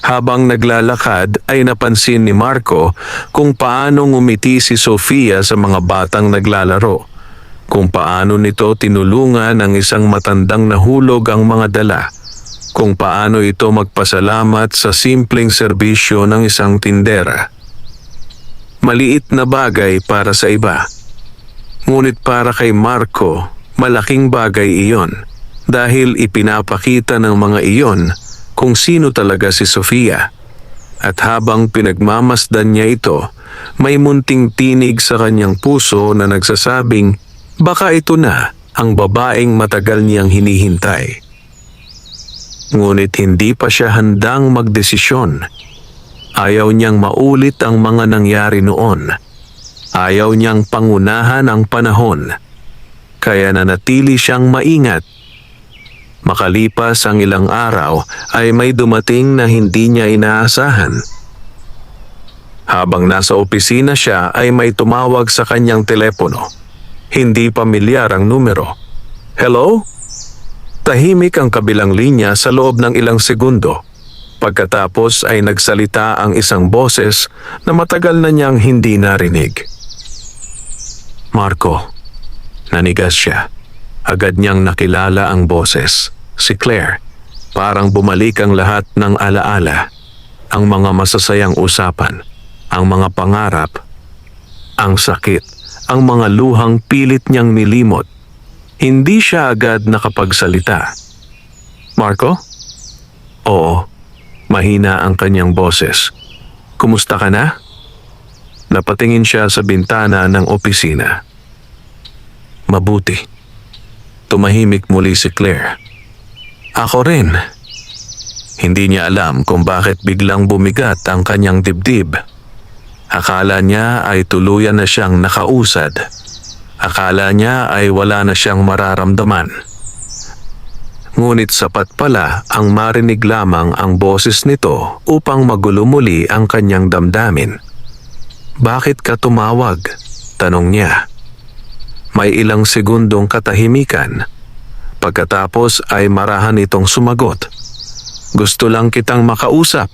Habang naglalakad ay napansin ni Marco kung paano ngumiti si Sofia sa mga batang naglalaro, kung paano nito tinulungan ng isang matandang nahulog ang mga dala, kung paano ito magpasalamat sa simpleng serbisyo ng isang tindera. Maliit na bagay para sa iba. Ngunit para kay Marco, malaking bagay iyon dahil ipinapakita ng mga iyon kung sino talaga si Sofia. At habang pinagmamasdan niya ito, may munting tinig sa kanyang puso na nagsasabing baka ito na ang babaeng matagal niyang hinihintay. Ngunit hindi pa siya handang magdesisyon. Ayaw niyang maulit ang mga nangyari noon. Ayaw niyang pangunahan ang panahon. Kaya nanatili siyang maingat. Makalipas ang ilang araw ay may dumating na hindi niya inaasahan. Habang nasa opisina siya ay may tumawag sa kanyang telepono. Hindi pamilyar ang numero. Hello? Tahimik ang kabilang linya sa loob ng ilang segundo. Pagkatapos ay nagsalita ang isang boses na matagal na niyang hindi narinig. Marco. Nanigas siya. Agad niyang nakilala ang boses. Si Claire. Parang bumalik ang lahat ng alaala. Ang mga masasayang usapan. Ang mga pangarap. Ang sakit. Ang mga luhang pilit niyang nilimot. Hindi siya agad nakapagsalita. Marco? Oo. Mahina ang kanyang boses. Kumusta ka na? Napatingin siya sa bintana ng opisina. Mabuti. Tumahimik muli si Claire. Ako rin. Hindi niya alam kung bakit biglang bumigat ang kanyang dibdib. Akala niya ay tuluyan na siyang nakausad. Akala niya ay wala na siyang mararamdaman. Ngunit sapat pala ang marinig lamang ang boses nito upang magulo muli ang kanyang damdamin. Bakit ka tumawag? Tanong niya. May ilang segundong katahimikan. Pagkatapos ay marahan itong sumagot. Gusto lang kitang makausap.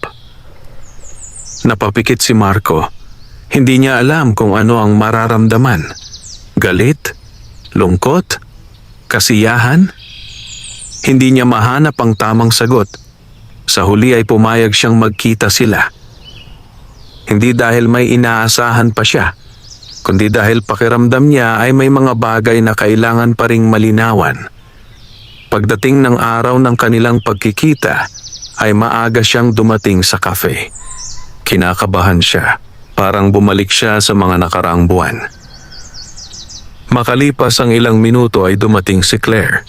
Napapikit si Marco. Hindi niya alam kung ano ang mararamdaman. Galit? Lungkot? Kasiyahan? Hindi niya mahanap ang tamang sagot. Sa huli ay pumayag siyang magkita sila. Hindi dahil may inaasahan pa siya, kundi dahil pakiramdam niya ay may mga bagay na kailangan pa ring malinawan. Pagdating ng araw ng kanilang pagkikita, ay maaga siyang dumating sa cafe. Kinakabahan siya, parang bumalik siya sa mga nakaraang buwan. Makalipas ang ilang minuto ay dumating si Claire.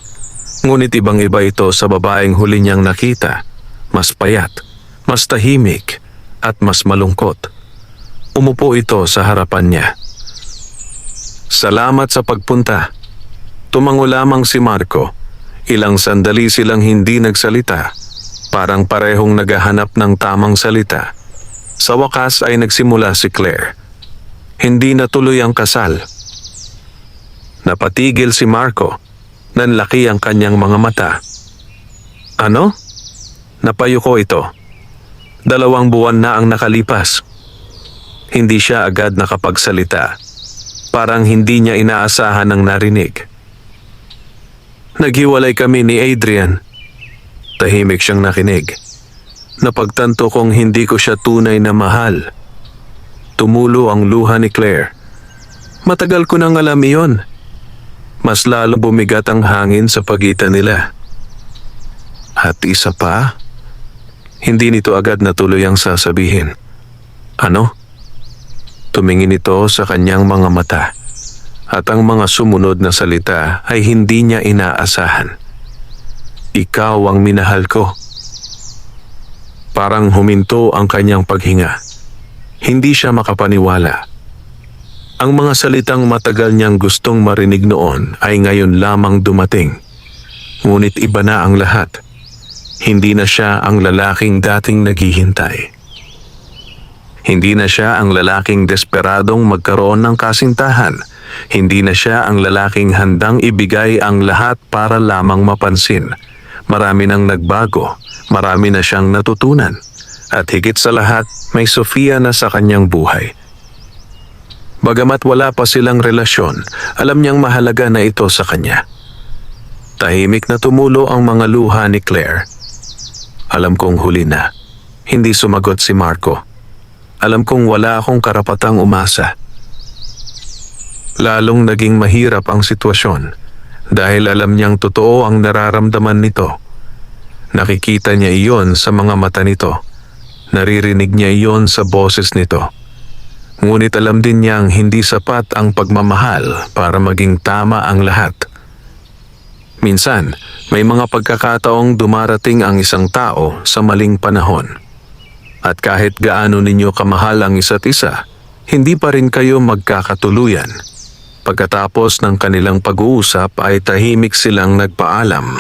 Ngunit ibang-iba ito sa babaeng huli niyang nakita. Mas payat, mas tahimik, at mas malungkot. Umupo ito sa harapan niya. Salamat sa pagpunta. Tumango lamang si Marco. Ilang sandali silang hindi nagsalita. Parang parehong naghahanap ng tamang salita. Sa wakas ay nagsimula si Claire. Hindi natuloy ang kasal. Napatigil si Marco. Nanlaki ang kanyang mga mata. Ano? Napayuko ito. 2 buwan na ang nakalipas. Hindi siya agad nakapagsalita. Parang hindi niya inaasahan ang narinig. Naghiwalay kami ni Adrian. Tahimik siyang nakinig. Napagtanto kong hindi ko siya tunay na mahal. Tumulo ang luha ni Claire. Matagal ko nang alam iyon. Mas lalo bumigat ang hangin sa pagitan nila. At isa pa, hindi nito agad natuloy ang sasabihin. Ano? Tumingin ito sa kanyang mga mata at ang mga sumunod na salita ay hindi niya inaasahan. Ikaw ang minahal ko. Parang huminto ang kanyang paghinga. Hindi siya makapaniwala. Ang mga salitang matagal niyang gustong marinig noon ay ngayon lamang dumating. Ngunit iba na ang lahat. Hindi na siya ang lalaking dating naghihintay. Hindi na siya ang lalaking desperadong magkaroon ng kasintahan. Hindi na siya ang lalaking handang ibigay ang lahat para lamang mapansin. Marami nang nagbago, marami na siyang natutunan. At higit sa lahat, may Sofia na sa kanyang buhay. Bagamat wala pa silang relasyon, alam niyang mahalaga na ito sa kanya. Tahimik na tumulo ang mga luha ni Claire. Alam kong huli na. Hindi sumagot si Marco. Alam kong wala akong karapatang umasa. Lalong naging mahirap ang sitwasyon dahil alam niyang totoo ang nararamdaman nito. Nakikita niya iyon sa mga mata nito. Naririnig niya iyon sa boses nito. Ngunit alam din niyang hindi sapat ang pagmamahal para maging tama ang lahat. Minsan, may mga pagkakataong dumarating ang isang tao sa maling panahon. At kahit gaano ninyo kamahal ang isa't isa, hindi pa rin kayo magkakatuluyan. Pagkatapos ng kanilang pag-uusap ay tahimik silang nagpaalam.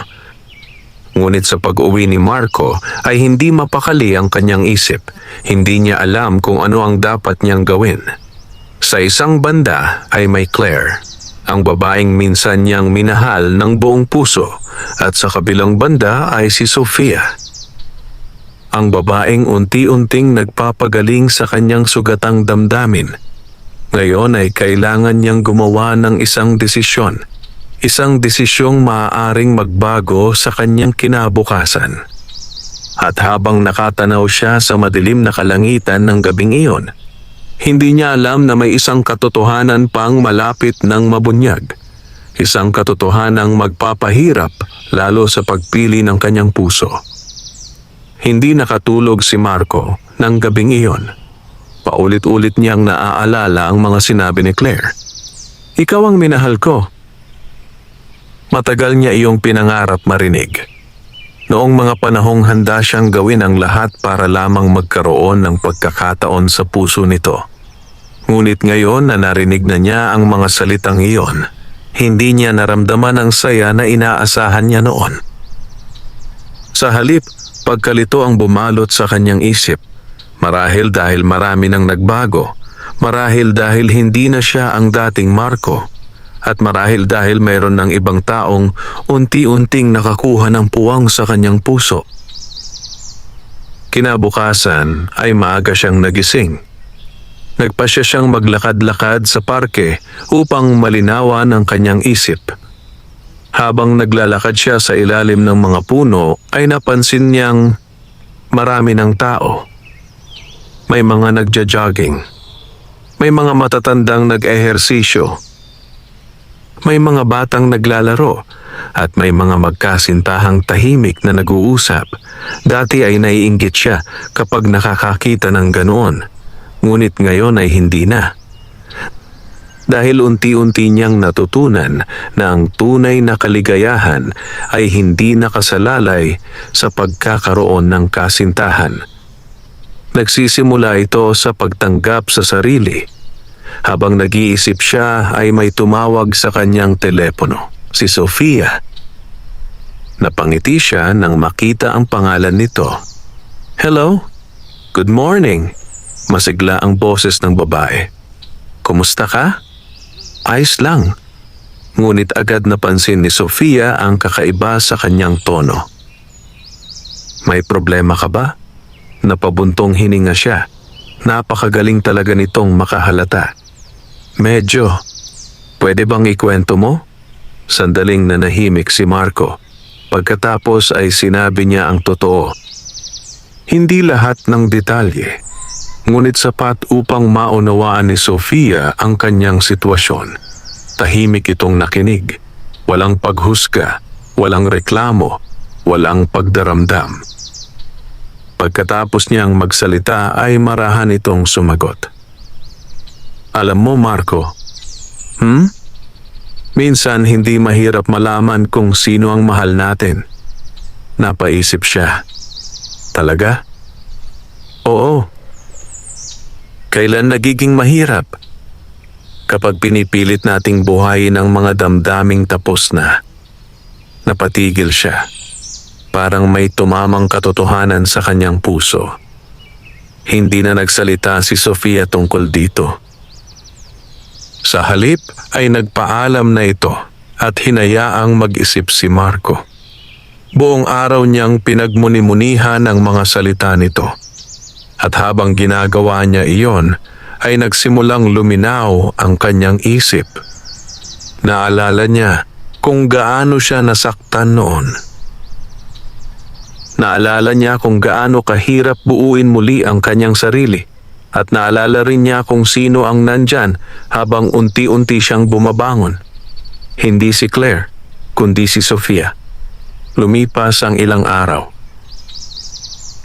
Ngunit sa pag-uwi ni Marco ay hindi mapakali ang kanyang isip. Hindi niya alam kung ano ang dapat niyang gawin. Sa isang banda ay may Claire, ang babaeng minsan niyang minahal ng buong puso, at sa kabilang banda ay si Sofia. Ang babaeng unti-unting nagpapagaling sa kanyang sugatang damdamin. Ngayon ay kailangan niyang gumawa ng isang desisyon. Isang desisyong maaaring magbago sa kanyang kinabukasan. At habang nakatanaw siya sa madilim na kalangitan ng gabing iyon, hindi niya alam na may isang katotohanan pang malapit ng mabunyag. Isang katotohanang magpapahirap lalo sa pagpili ng kanyang puso. Hindi nakatulog si Marco ng gabing iyon. Paulit-ulit niyang naaalala ang mga sinabi ni Claire. Ikaw ang minahal ko. Matagal niya iyong pinangarap marinig. Noong mga panahong handa siyang gawin ang lahat para lamang magkaroon ng pagkakataon sa puso nito. Ngunit ngayon na narinig na niya ang mga salitang iyon, hindi niya naramdaman ang saya na inaasahan niya noon. Sa halip, pagkalito ang bumalot sa kanyang isip. Marahil dahil marami nang nagbago, marahil dahil hindi na siya ang dating Marco, at marahil dahil mayroon ng ibang taong unti-unting nakakuha ng puwang sa kanyang puso. Kinabukasan ay maaga siyang nagising. Nagpasya siyang maglakad-lakad sa parke upang malinawan ang kanyang isip. Habang naglalakad siya sa ilalim ng mga puno ay napansin niyang marami ng tao. May mga nagja-jogging. May mga matatandang nag-ehersisyo. May mga batang naglalaro at may mga magkasintahang tahimik na nag-uusap. Dati ay naiinggit siya kapag nakakakita ng ganoon, ngunit ngayon ay hindi na. Dahil unti-unti niyang natutunan na ang tunay na kaligayahan ay hindi nakasalalay sa pagkakaroon ng kasintahan. Nagsisimula ito sa pagtanggap sa sarili. Habang nag-iisip siya ay may tumawag sa kanyang telepono, si Sofia. Napangiti siya nang makita ang pangalan nito. Hello? Good morning. Masigla ang boses ng babae. Kumusta ka? Ayos lang. Ngunit agad napansin ni Sofia ang kakaiba sa kanyang tono. May problema ka ba? Napabuntong hininga siya. Napakagaling talaga nitong makahalata. Medyo. Pwede bang ikwento mo? Sandaling nanahimik si Marco. Pagkatapos ay sinabi niya ang totoo. Hindi lahat ng detalye, ngunit sapat upang maunawaan ni Sofia ang kanyang sitwasyon. Tahimik itong nakinig. Walang paghusga, walang reklamo, walang pagdaramdam. Pagkatapos niyang magsalita ay marahan itong sumagot. Alam mo, Marco, minsan hindi mahirap malaman kung sino ang mahal natin. Napaisip siya. Talaga? Oo. Kailan nagiging mahirap? Kapag pinipilit nating buhayin ang mga damdaming tapos na. Napatigil siya. Parang may tumamang katotohanan sa kanyang puso. Hindi na nagsalita si Sofia tungkol dito. Sa halip ay nagpaalam na ito at hinayaang mag-isip si Marco. Buong araw niyang pinagmuni-munihan ang mga salita nito. At habang ginagawa niya iyon, ay nagsimulang luminaw ang kanyang isip. Naalala niya kung gaano siya nasaktan noon. Naalala niya kung gaano kahirap buuin muli ang kanyang sarili. At naalala rin niya kung sino ang nandyan habang unti-unti siyang bumabangon. Hindi si Claire, kundi si Sofia. Lumipas ang ilang araw.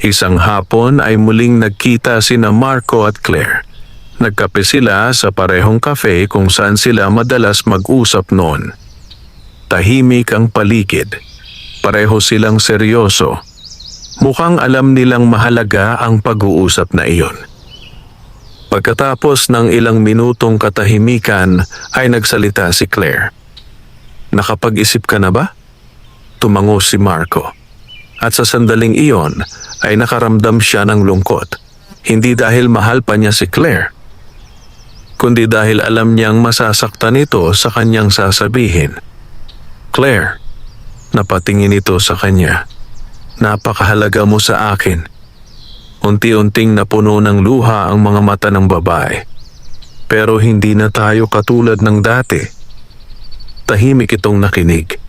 Isang hapon ay muling nagkita sina Marco at Claire. Nagkape sila sa parehong cafe kung saan sila madalas mag-usap noon. Tahimik ang paligid. Pareho silang seryoso. Mukhang alam nilang mahalaga ang pag-uusap na iyon. Pagkatapos ng ilang minutong katahimikan ay nagsalita si Claire. Nakapag-isip ka na ba? Tumango si Marco. At sa sandaling iyon ay nakaramdam siya ng lungkot. Hindi dahil mahal pa niya si Claire, kundi dahil alam niyang masasaktan ito sa kanyang sasabihin. Claire, napatingin ito sa kanya. Napakahalaga mo sa akin. Unti-unting napuno ng luha ang mga mata ng babae. Pero hindi na tayo katulad ng dati. Tahimik itong nakinig.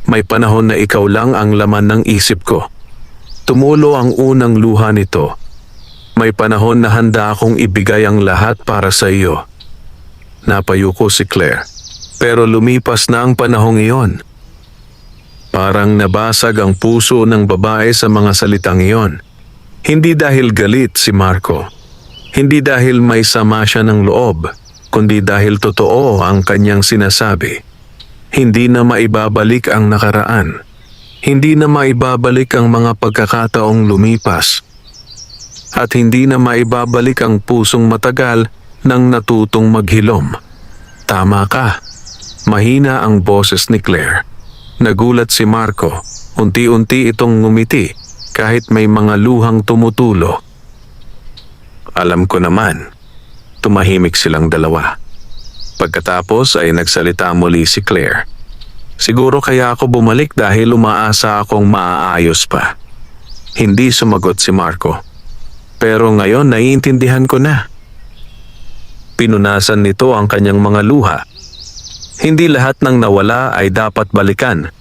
May panahon na ikaw lang ang laman ng isip ko. Tumulo ang unang luha nito. May panahon na handa akong ibigay ang lahat para sa iyo. Napayuko si Claire. Pero lumipas na ang panahong iyon. Parang nabasag ang puso ng babae sa mga salitang iyon. Hindi dahil galit si Marco. Hindi dahil may sama siya ng loob, kundi dahil totoo ang kanyang sinasabi. Hindi na maibabalik ang nakaraan. Hindi na maibabalik ang mga pagkakataong lumipas. At hindi na maibabalik ang pusong matagal nang natutong maghilom. Tama ka. Mahina ang boses ni Claire. Nagulat si Marco. Unti-unti itong ngumiti kahit may mga luhang tumutulo. Alam ko naman. Tumahimik silang dalawa. Pagkatapos ay nagsalita muli si Claire. Siguro kaya ako bumalik dahil umaasa akong maaayos pa. Hindi sumagot si Marco. Pero ngayon naiintindihan ko na. Pinunasan nito ang kanyang mga luha. Hindi lahat ng nawala ay dapat balikan.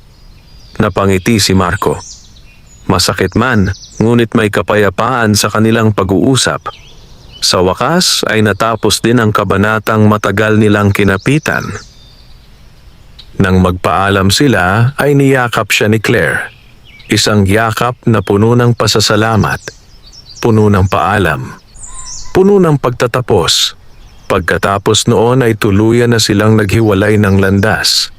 Napangiti si Marco. Masakit man, ngunit may kapayapaan sa kanilang pag-uusap. Sa wakas ay natapos din ang kabanatang matagal nilang kinapitan. Nang magpaalam sila ay niyakap siya ni Claire. Isang yakap na puno ng pasasalamat, puno ng paalam, puno ng pagtatapos. Pagkatapos noon ay tuluyan na silang naghiwalay ng landas.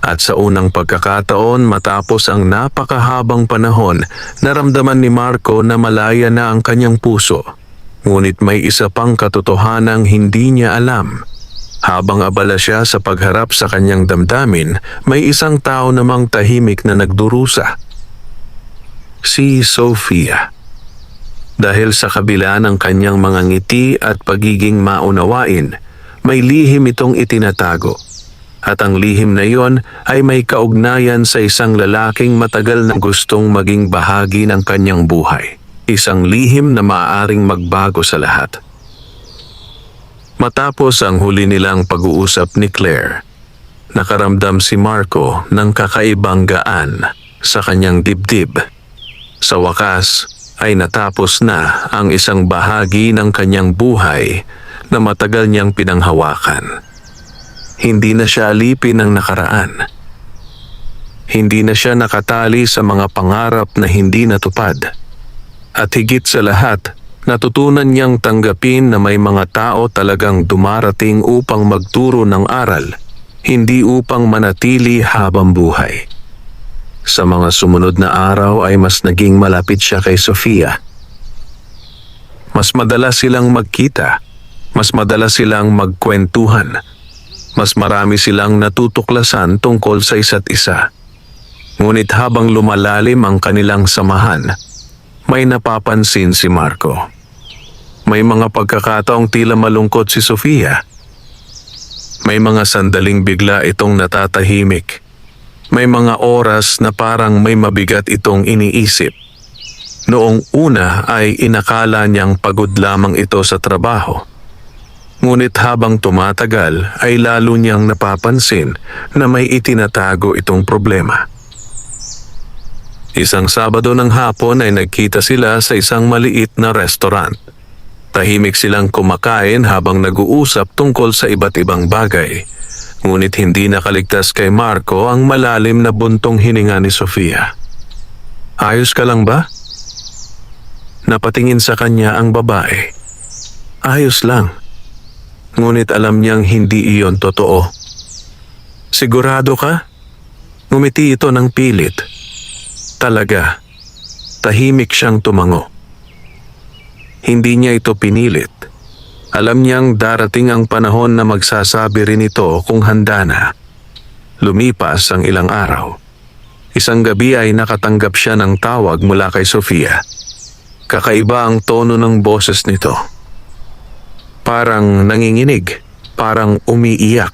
At sa unang pagkakataon matapos ang napakahabang panahon, naramdaman ni Marco na malaya na ang kanyang puso. Ngunit may isa pang katotohanang hindi niya alam. Habang abala siya sa pagharap sa kanyang damdamin, may isang tao namang tahimik na nagdurusa. Si Sofia. Dahil sa kabila ng kanyang mga ngiti at pagiging maunawain, may lihim itong itinatago. At ang lihim na iyon ay may kaugnayan sa isang lalaking matagal na gustong maging bahagi ng kanyang buhay. Isang lihim na maaaring magbago sa lahat. Matapos ang huli nilang pag-uusap ni Claire, nakaramdam si Marco ng kakaibang gaan sa kanyang dibdib. Sa wakas ay natapos na ang isang bahagi ng kanyang buhay na matagal niyang pinanghawakan. Hindi na siya alipin ng nakaraan. Hindi na siya nakatali sa mga pangarap na hindi natupad. At higit sa lahat, natutunan niyang tanggapin na may mga tao talagang dumarating upang magturo ng aral, hindi upang manatili habang buhay. Sa mga sumunod na araw ay mas naging malapit siya kay Sofia. Mas madalas silang magkita, mas madalas silang magkwentuhan, mas marami silang natutuklasan tungkol sa isa't isa. Ngunit habang lumalalim ang kanilang samahan, may napapansin si Marco. May mga pagkakataong tila malungkot si Sofia. May mga sandaling bigla itong natatahimik. May mga oras na parang may mabigat itong iniisip. Noong una ay inakala niyang pagod lamang ito sa trabaho. Ngunit habang tumatagal ay lalo niyang napapansin na may itinatago itong problema. Isang Sabado ng hapon ay nagkita sila sa isang maliit na restaurant. Tahimik silang kumakain habang nag-uusap tungkol sa iba't ibang bagay. Ngunit hindi nakaligtas kay Marco ang malalim na buntong hininga ni Sofia. Ayos ka lang ba? Napatingin sa kanya ang babae. Ayos lang. Ngunit alam niyang hindi iyon totoo. Sigurado ka? Ngumiti ito ng pilit. Talaga, tahimik siyang tumango. Hindi niya ito pinilit. Alam niyang darating ang panahon na magsasabi rin ito kung handa na. Lumipas ang ilang araw. Isang gabi ay nakatanggap siya ng tawag mula kay Sofia. Kakaiba ang tono ng boses nito. Parang nanginginig, parang umiiyak.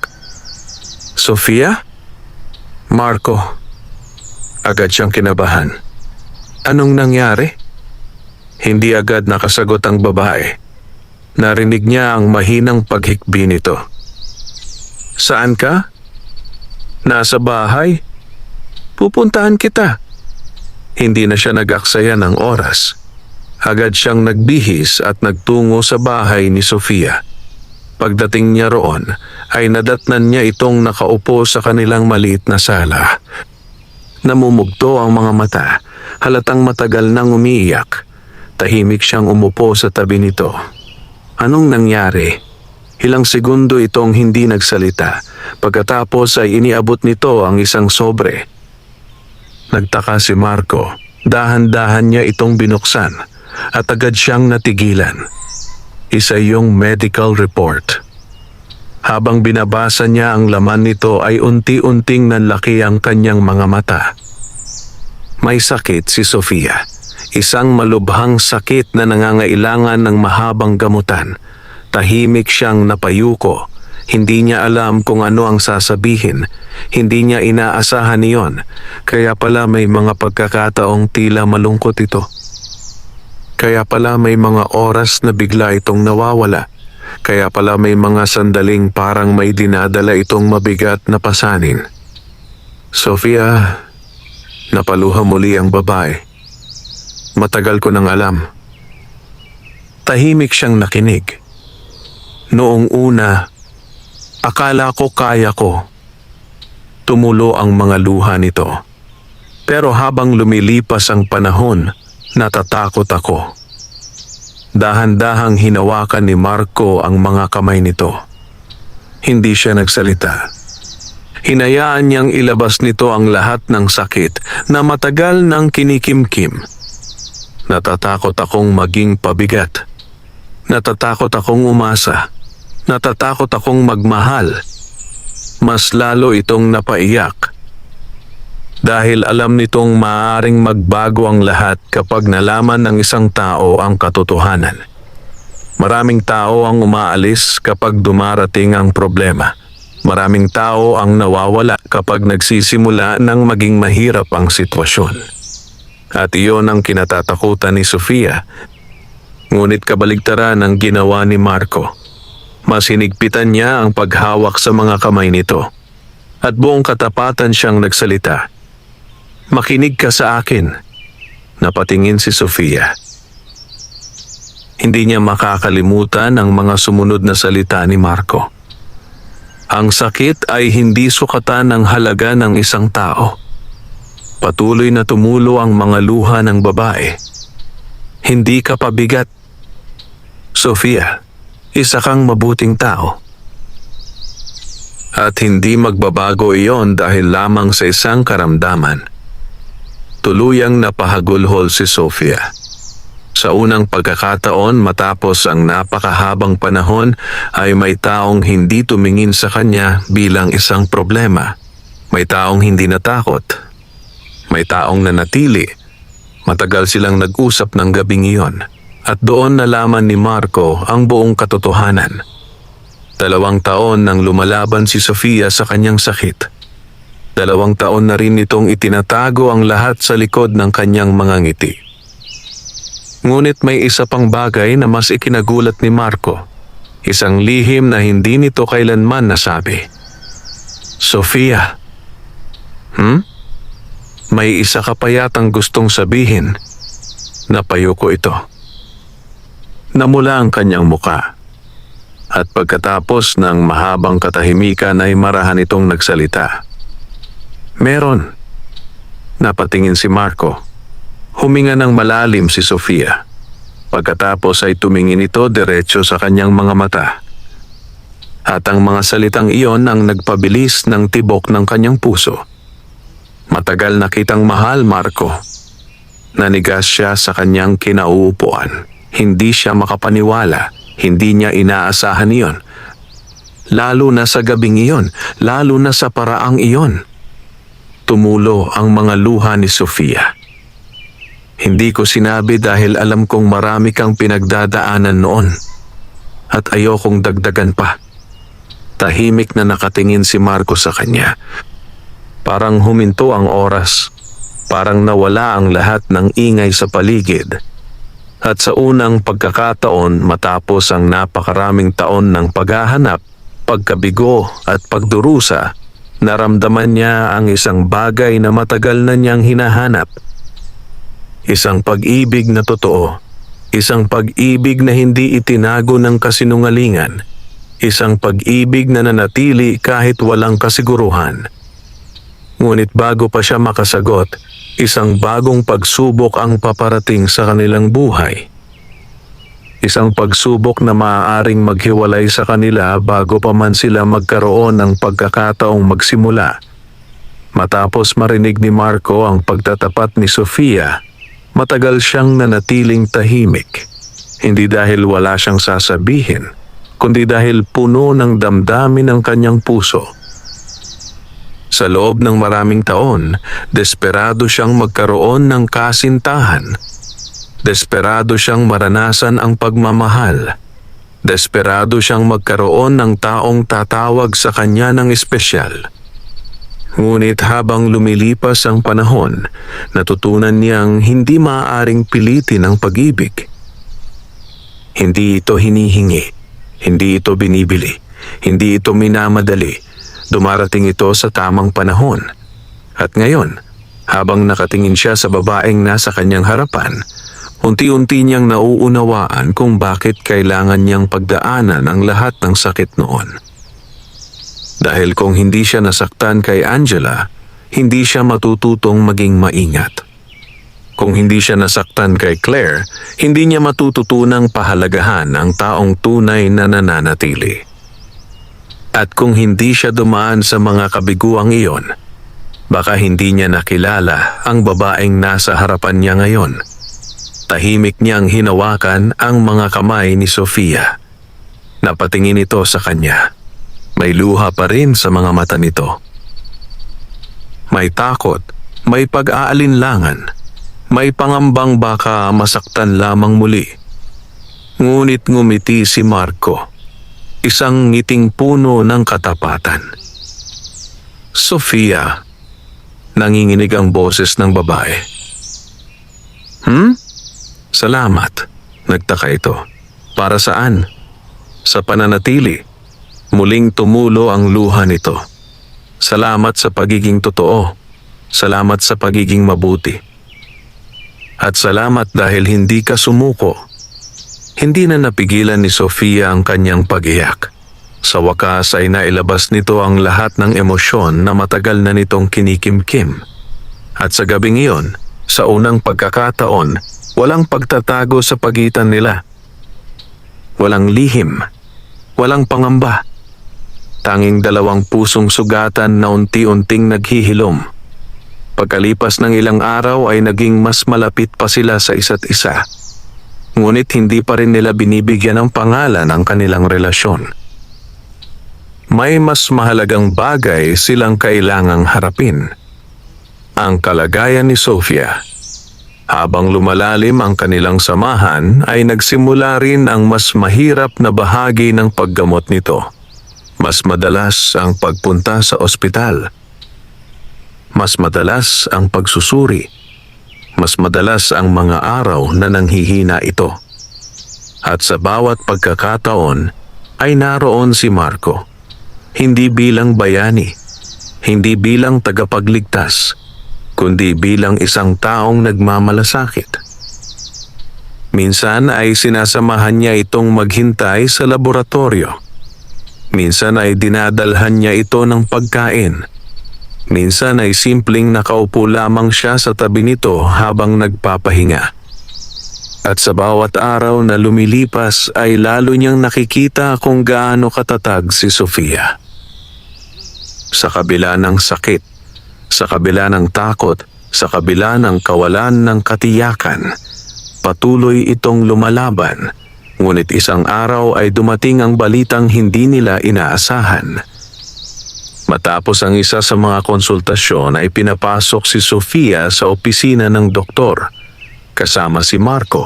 Sofia? Marco. Agad siyang kinabahan. Anong nangyari? Hindi agad nakasagot ang babae. Narinig niya ang mahinang paghikbi nito. Saan ka? Nasa bahay? Pupuntahan kita. Hindi na siya nag-aksaya ng oras. Agad siyang nagbihis at nagtungo sa bahay ni Sofia. Pagdating niya roon, ay nadatnan niya itong nakaupo sa kanilang maliit na sala. Namumugto ang mga mata, halatang matagal nang umiiyak. Tahimik siyang umupo sa tabi nito. Anong nangyari? Ilang segundo itong hindi nagsalita. Pagkatapos ay iniabot nito ang isang sobre. Nagtaka si Marco. Dahan-dahan niya itong binuksan at agad siyang natigilan. Isa yung medical report. Habang binabasa niya ang laman nito ay unti-unting nanlaki ang kanyang mga mata. May sakit si Sofia. Isang malubhang sakit na nangangailangan ng mahabang gamutan. Tahimik siyang napayuko. Hindi niya alam kung ano ang sasabihin. Hindi niya inaasahan iyon. Kaya pala may mga pagkakataong tila malungkot ito. Kaya pala may mga oras na bigla itong nawawala. Kaya pala may mga sandaling parang may dinadala itong mabigat na pasanin. Sofia, napaluha muli ang babae. Matagal ko nang alam. Tahimik siyang nakinig. Noong una, akala ko kaya ko. Tumulo ang mga luha nito. Pero habang lumilipas ang panahon, natatakot ako. Dahan-dahang hinawakan ni Marco ang mga kamay nito. Hindi siya nagsalita. Hinayaan niyang ilabas nito ang lahat ng sakit na matagal nang kinikimkim. Natatakot akong maging pabigat. Natatakot akong umasa. Natatakot akong magmahal. Mas lalo itong napaiyak. Dahil alam nitong maaaring magbago ang lahat kapag nalaman ng isang tao ang katotohanan. Maraming tao ang umaalis kapag dumarating ang problema. Maraming tao ang nawawala kapag nagsisimula ng maging mahirap ang sitwasyon. At iyon ang kinatatakutan ni Sofia. Ngunit kabaligtaran ang ginawa ni Marco. Mas hinigpitan niya ang paghawak sa mga kamay nito. At buong katapatan siyang nagsalita. Makinig ka sa akin. Napatingin si Sofia. Hindi niya makakalimutan ang mga sumunod na salita ni Marco. Ang sakit ay hindi sukatan ng halaga ng isang tao. Patuloy na tumulo ang mga luha ng babae. Hindi ka pabigat. Sofia, isa kang mabuting tao. At hindi magbabago iyon dahil lamang sa isang karamdaman. Tuluyang napahagulhol si Sofia. Sa unang pagkakataon matapos ang napakahabang panahon ay may taong hindi tumingin sa kanya bilang isang problema. May taong hindi natakot. May taong nanatili. Matagal silang nag-usap ng gabing iyon at doon nalaman ni Marco ang buong katotohanan. 2 taon nang lumalaban si Sofia sa kanyang sakit. 2 taon na rin itong itinatago ang lahat sa likod ng kanyang mga ngiti. Ngunit may isa pang bagay na mas ikinagulat ni Marco. Isang lihim na hindi nito kailanman nasabi. Sofia. May isa ka pa yatang gustong sabihin. Napayo ko ito. Namula ang kanyang muka. At pagkatapos ng mahabang katahimikan ay marahan itong nagsalita. Meron. Napatingin si Marco. Huminga ng malalim si Sofia. Pagkatapos ay tumingin ito diretso sa kanyang mga mata. At ang mga salitang iyon ang nagpabilis ng tibok ng kanyang puso. Matagal na kitang mahal, Marco. Nanigas siya sa kanyang kinauupuan. Hindi siya makapaniwala. Hindi niya inaasahan iyon. Lalo na sa gabing iyon. Lalo na sa paraang iyon. Tumulo ang mga luha ni Sofia. Hindi ko sinabi dahil alam kong marami kang pinagdadaanan noon. At ayokong dagdagan pa. Tahimik na nakatingin si Marco sa kanya. Parang huminto ang oras. Parang nawala ang lahat ng ingay sa paligid. At sa unang pagkakataon matapos ang napakaraming taon ng paghahanap, pagkabigo at pagdurusa, naramdaman niya ang isang bagay na matagal na niyang hinahanap. Isang pag-ibig na totoo. Isang pag-ibig na hindi itinago ng kasinungalingan. Isang pag-ibig na nanatili kahit walang kasiguruhan. Ngunit bago pa siya makasagot, isang bagong pagsubok ang paparating sa kanilang buhay. Isang pagsubok na maaaring maghiwalay sa kanila bago pa man sila magkaroon ng pagkakataong magsimula. Matapos marinig ni Marco ang pagtatapat ni Sofia, matagal siyang nanatiling tahimik. Hindi dahil wala siyang sasabihin, kundi dahil puno ng damdamin ang kanyang puso. Sa loob ng maraming taon, desperado siyang magkaroon ng kasintahan. Desperado siyang maranasan ang pagmamahal. Desperado siyang magkaroon ng taong tatawag sa kanya ng espesyal. Ngunit habang lumilipas ang panahon, natutunan niyang hindi maaaring pilitin ang pag-ibig. Hindi ito hinihingi, hindi ito binibili, hindi ito minamadali. Dumarating ito sa tamang panahon. At ngayon, habang nakatingin siya sa babaeng nasa kanyang harapan, unti-unti niyang nauunawaan kung bakit kailangan niyang pagdaanan ang lahat ng sakit noon. Dahil kung hindi siya nasaktan kay Angela, hindi siya matututong maging maingat. Kung hindi siya nasaktan kay Claire, hindi niya matututunang pahalagahan ang taong tunay na nananatili. At kung hindi siya dumaan sa mga kabiguang iyon, baka hindi niya nakilala ang babaeng nasa harapan niya ngayon. Tahimik niyang hinawakan ang mga kamay ni Sofia. Napatingin ito sa kanya. May luha pa rin sa mga mata nito. May takot, may pag-aalinlangan, may pangambang baka masaktan lamang muli. Ngunit ngumiti si Marco. Isang ngiting puno ng katapatan. Sofia, nanginginig ang boses ng babae. Salamat, nagtaka ito. Para saan? Sa pananatili. Muling tumulo ang luha nito. Salamat sa pagiging totoo. Salamat sa pagiging mabuti. At salamat dahil hindi ka sumuko. Hindi na napigilan ni Sofia ang kanyang pag-iyak. Sa wakas ay nailabas nito ang lahat ng emosyon na matagal na nitong kinikimkim. At sa gabing iyon, sa unang pagkakataon, walang pagtatago sa pagitan nila. Walang lihim, walang pangamba. Tanging dalawang pusong sugatan na unti-unting naghihilom. Pagkalipas ng ilang araw ay naging mas malapit pa sila sa isa't isa. Ngunit hindi pa rin nila binibigyan ng pangalan ang kanilang relasyon. May mas mahalagang bagay silang kailangang harapin. Ang kalagayan ni Sofia. Habang lumalalim ang kanilang samahan ay nagsimula rin ang mas mahirap na bahagi ng paggamot nito. Mas madalas ang pagpunta sa ospital. Mas madalas ang pagsusuri. Mas madalas ang mga araw na nanghihina ito. At sa bawat pagkakataon ay naroon si Marco. Hindi bilang bayani, hindi bilang tagapagligtas, kundi bilang isang taong nagmamalasakit. Minsan ay sinasamahan niya itong maghintay sa laboratorio. Minsan ay dinadalhan niya ito ng pagkain. Minsan ay simpleng nakaupo lamang siya sa tabi nito habang nagpapahinga. At sa bawat araw na lumilipas ay lalo niyang nakikita kung gaano katatag si Sofia. Sa kabila ng sakit, sa kabila ng takot, sa kabila ng kawalan ng katiyakan, patuloy itong lumalaban. Ngunit isang araw ay dumating ang balitang hindi nila inaasahan. Matapos ang isa sa mga konsultasyon ay pinapasok si Sofia sa opisina ng doktor. Kasama si Marco.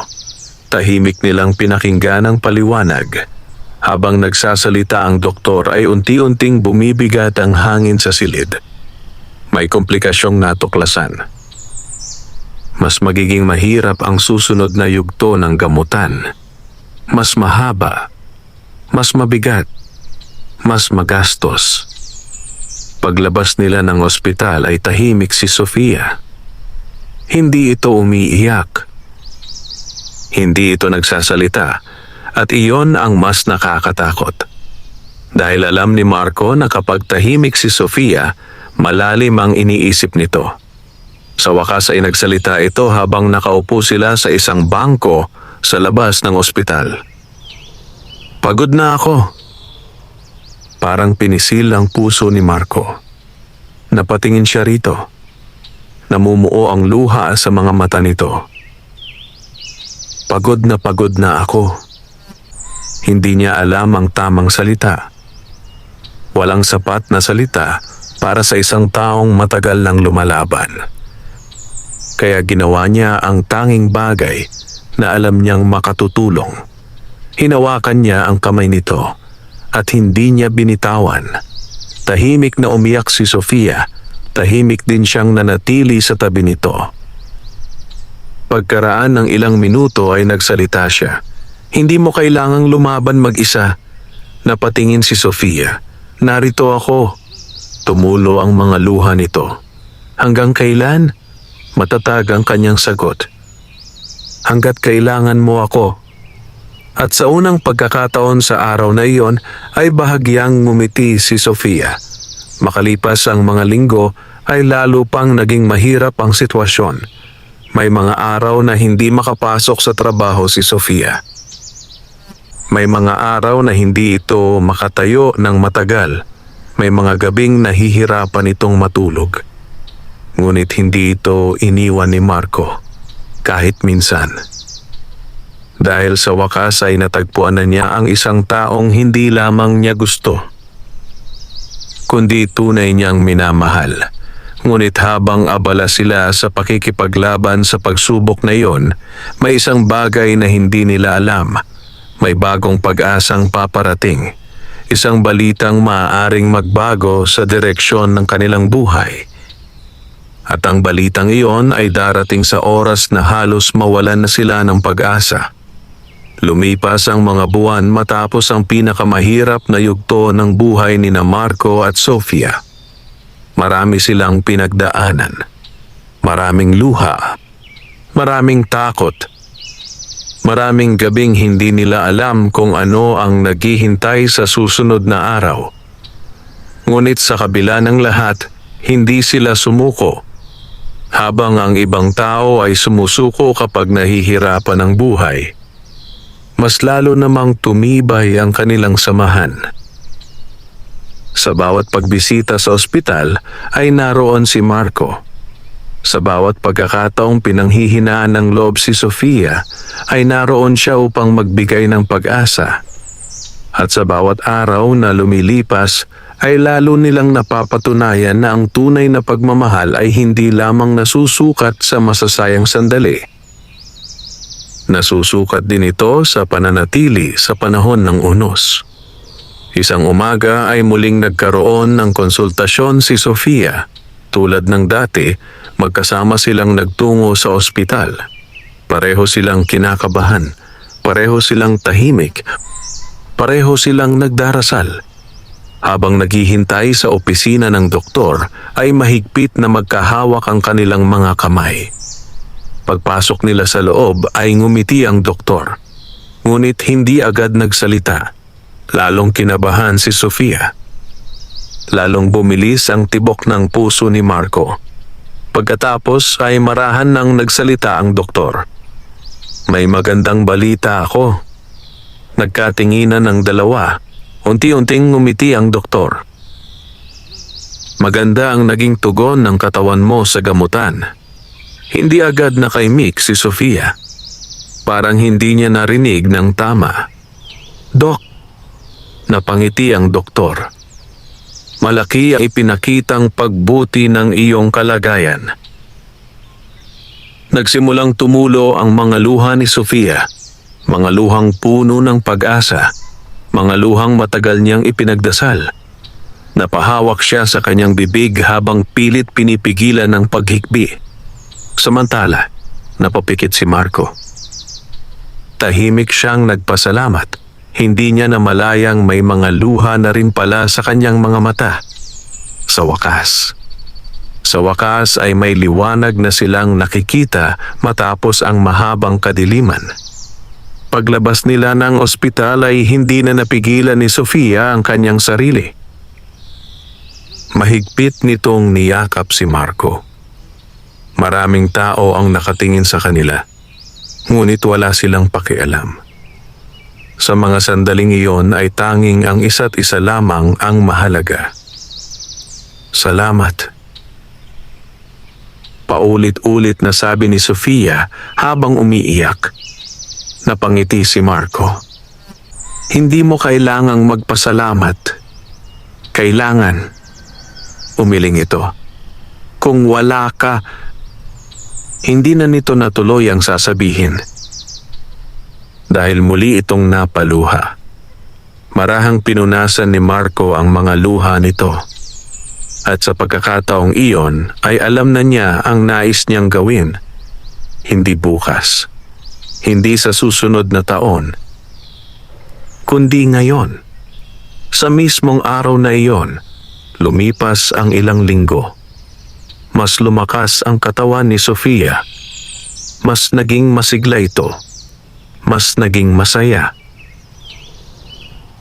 Tahimik nilang pinakinggan ang paliwanag. Habang nagsasalita ang doktor ay unti-unting bumibigat ang hangin sa silid. May komplikasyong natuklasan. Mas magiging mahirap ang susunod na yugto ng gamutan. Mas mahaba, mas mabigat, mas magastos. Paglabas nila ng ospital ay tahimik si Sofia. Hindi ito umiiyak. Hindi ito nagsasalita at iyon ang mas nakakatakot. Dahil alam ni Marco na kapag tahimik si Sofia, malalim ang iniisip nito. Sa wakas ay nagsalita ito habang nakaupo sila sa isang bangko sa labas ng ospital. Pagod na ako. Parang pinisil ang puso ni Marco. Napatingin siya rito. Namumuo ang luha sa mga mata nito. Pagod na ako. Hindi niya alam ang tamang salita. Walang sapat na salita para sa isang taong matagal nang lumalaban. Kaya ginawa niya ang tanging bagay na alam niyang makatutulong. Hinawakan niya ang kamay nito at hindi niya binitawan. Tahimik na umiyak si Sofia. Tahimik din siyang nanatili sa tabi nito. Pagkaraan ng ilang minuto ay nagsalita siya. Hindi mo kailangang lumaban mag-isa. Napatingin si Sofia. Narito ako. Tumulo ang mga luha nito. Hanggang kailan? Matatag ang kanyang sagot. Hanggat kailangan mo ako. At sa unang pagkakataon sa araw na iyon ay bahagyang ngumiti si Sofia. Makalipas ang mga linggo ay lalo pang naging mahirap ang sitwasyon. May mga araw na hindi makapasok sa trabaho si Sofia. May mga araw na hindi ito makatayo ng matagal. May mga gabing nahihirapan itong matulog. Ngunit hindi ito iniwan ni Marco, kahit minsan. Dahil sa wakas ay natagpuan na niya ang isang taong hindi lamang niya gusto, kundi tunay niyang minamahal. Ngunit habang abala sila sa pakikipaglaban sa pagsubok na iyon, may isang bagay na hindi nila alam. May bagong pag-asang paparating. Isang balitang maaaring magbago sa direksyon ng kanilang buhay. At ang balitang iyon ay darating sa oras na halos mawalan na sila ng pag-asa. Lumipas ang mga buwan matapos ang pinakamahirap na yugto ng buhay ni Marco at Sofia. Marami silang pinagdaanan. Maraming luha. Maraming takot. Maraming gabing hindi nila alam kung ano ang naghihintay sa susunod na araw. Ngunit sa kabila ng lahat, hindi sila sumuko. Habang ang ibang tao ay sumusuko kapag nahihirapan ang buhay, mas lalo namang tumibay ang kanilang samahan. Sa bawat pagbisita sa ospital ay naroon si Marco. Sa bawat pagkakataong pinanghihinaan ng loob si Sofia, ay naroon siya upang magbigay ng pag-asa. At sa bawat araw na lumilipas, ay lalo nilang napapatunayan na ang tunay na pagmamahal ay hindi lamang nasusukat sa masasayang sandali. Nasusukat din ito sa pananatili sa panahon ng unos. Isang umaga ay muling nagkaroon ng konsultasyon si Sofia. Tulad ng dati, magkasama silang nagtungo sa ospital. Pareho silang kinakabahan, pareho silang tahimik, pareho silang nagdarasal. Habang naghihintay sa opisina ng doktor, ay mahigpit na magkahawak ang kanilang mga kamay. Pagpasok nila sa loob ay ngumiti ang doktor. Ngunit hindi agad nagsalita. Lalong kinabahan si Sofia. Lalong bumilis ang tibok ng puso ni Marco. Pagkatapos ay marahan nang nagsalita ang doktor. May magandang balita ako. Nagkatinginan ng dalawa. Unti-unting ngumiti ang doktor. Maganda ang naging tugon ng katawan mo sa gamutan. Hindi agad nakaimik si Sofia. Parang hindi niya narinig ng tama. Dok, napangiti ang doktor. Malaki ang ipinakitang pagbuti ng iyong kalagayan. Nagsimulang tumulo ang mga luha ni Sofia, mga luhang puno ng pag-asa, mga luhang matagal niyang ipinagdasal. Napahawak siya sa kanyang bibig habang pilit pinipigilan ng paghikbi. Samantala, napapikit si Marco. Tahimik siyang nagpasalamat. Hindi niya namalayang may mga luha na rin pala sa kanyang mga mata. Sa wakas ay may liwanag na silang nakikita matapos ang mahabang kadiliman. Paglabas nila ng ospital ay hindi na napigilan ni Sofia ang kanyang sarili. Mahigpit nitong niyakap si Marco. Maraming tao ang nakatingin sa kanila, ngunit wala silang pakialam. Sa mga sandaling iyon ay tanging ang isa't isa lamang ang mahalaga. Salamat. Paulit-ulit na sabi ni Sofia habang umiiyak. Napangiti si Marco. Hindi mo kailangang magpasalamat. Kailangan. Umiling ito. Kung wala ka, hindi na nito natuloy ang sasabihin. Dahil muli itong napaluha. Marahang pinunasan ni Marco ang mga luha nito. At sa pagkakataong iyon ay alam na niya ang nais niyang gawin. Hindi bukas. Hindi sa susunod na taon. Kundi ngayon. Sa mismong araw na iyon, lumipas ang ilang linggo. Mas lumakas ang katawan ni Sofia. Mas naging masigla ito. Mas naging masaya.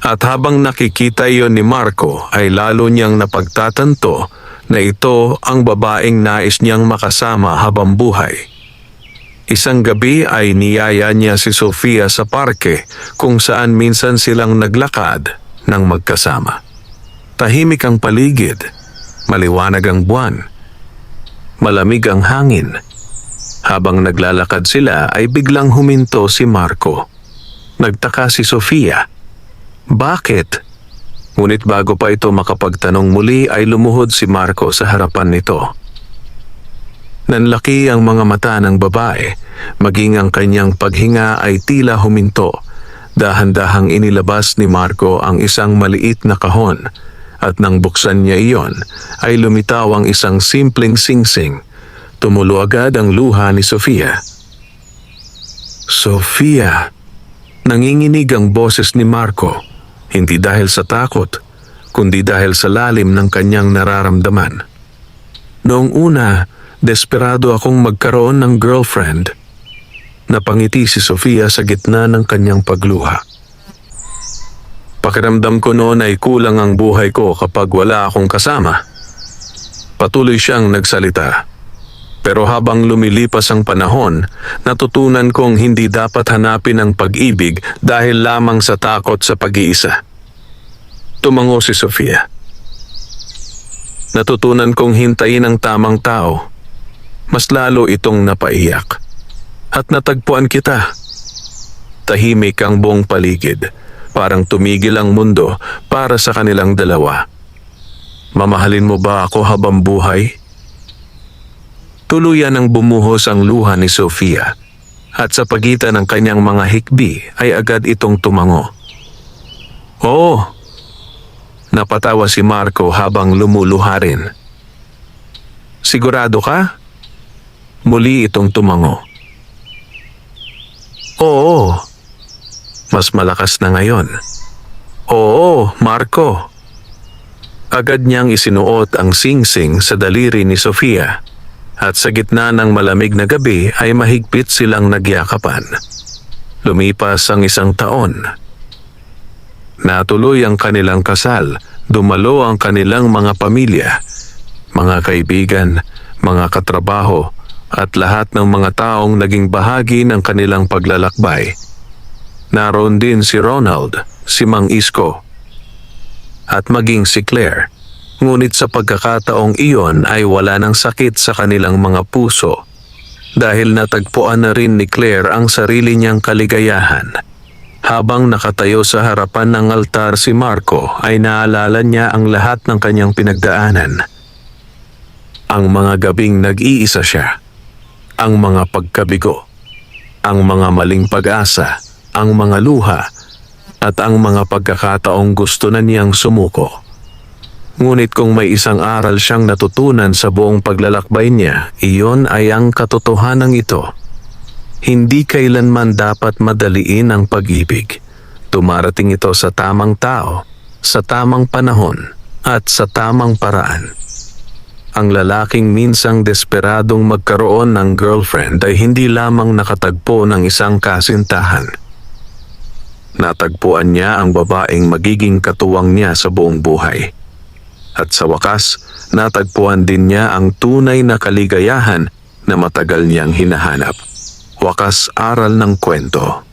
At habang nakikita iyon ni Marco ay lalo niyang napagtatanto na ito ang babaeng nais niyang makasama habang buhay. Isang gabi ay niyaya niya si Sofia sa parke kung saan minsan silang naglakad ng magkasama. Tahimik ang paligid, maliwanag ang buwan, malamig ang hangin. Habang naglalakad sila ay biglang huminto si Marco. Nagtaka si Sofia. Bakit? Ngunit bago pa ito makapagtanong muli ay lumuhod si Marco sa harapan nito. Nanlaki ang mga mata ng babae, maging ang kanyang paghinga ay tila huminto. Dahan-dahang inilabas ni Marco ang isang maliit na kahon at nang buksan niya iyon ay lumitaw ang isang simpleng singsing. Tumulo agad ang luha ni Sofia. Sofia! Nanginginig ang boses ni Marco, hindi dahil sa takot, kundi dahil sa lalim ng kanyang nararamdaman. Noong una, desperado akong magkaroon ng girlfriend. Napangiti si Sofia sa gitna ng kanyang pagluha. Pakiramdam ko noon ay kulang ang buhay ko kapag wala akong kasama. Patuloy siyang nagsalita. Pero habang lumilipas ang panahon, natutunan kong hindi dapat hanapin ang pag-ibig dahil lamang sa takot sa pag-iisa. Tumango si Sofia. Natutunan kong hintayin ang tamang tao. Mas lalo itong napaiyak. At natagpuan kita. Tahimik ang buong paligid. Parang tumigil ang mundo para sa kanilang dalawa. Mamahalin mo ba ako habang buhay? Tuluyan ang bumuhos ang luha ni Sofia. At sa pagitan ng kanyang mga hikbi ay agad itong tumango. Oo. Napatawa si Marco habang lumuluha rin. Sigurado ka? Muli itong tumango. Oo. Mas malakas na ngayon. Oo, Marco. Agad niyang isinuot ang singsing sa daliri ni Sofia at sa gitna ng malamig na gabi ay mahigpit silang nagyakapan. Lumipas ang 1 taon. Natuloy ang kanilang kasal, dumalo ang kanilang mga pamilya, mga kaibigan, mga katrabaho at lahat ng mga taong naging bahagi ng kanilang paglalakbay. Naroon din si Ronald, si Mang Isko, at maging si Claire. Ngunit sa pagkakataong iyon ay wala ng sakit sa kanilang mga puso dahil natagpuan na rin ni Claire ang sarili niyang kaligayahan. Habang nakatayo sa harapan ng altar si Marco ay naalala niya ang lahat ng kanyang pinagdaanan. Ang mga gabing nag-iisa siya, ang mga pagkabigo, ang mga maling pag-asa, ang mga luha, at ang mga pagkakataong gusto na niyang sumuko. Ngunit kung may isang aral siyang natutunan sa buong paglalakbay niya, iyon ay ang katotohanan ito. Hindi kailanman dapat madaliin ang pag-ibig. Dumarating ito sa tamang tao, sa tamang panahon, at sa tamang paraan. Ang lalaking minsang desperadong magkaroon ng girlfriend ay hindi lamang nakatagpo ng isang kasintahan. Natagpuan niya ang babaeng magiging katuwang niya sa buong buhay. At sa wakas, natagpuan din niya ang tunay na kaligayahan na matagal niyang hinahanap. Wakas aral ng kwento.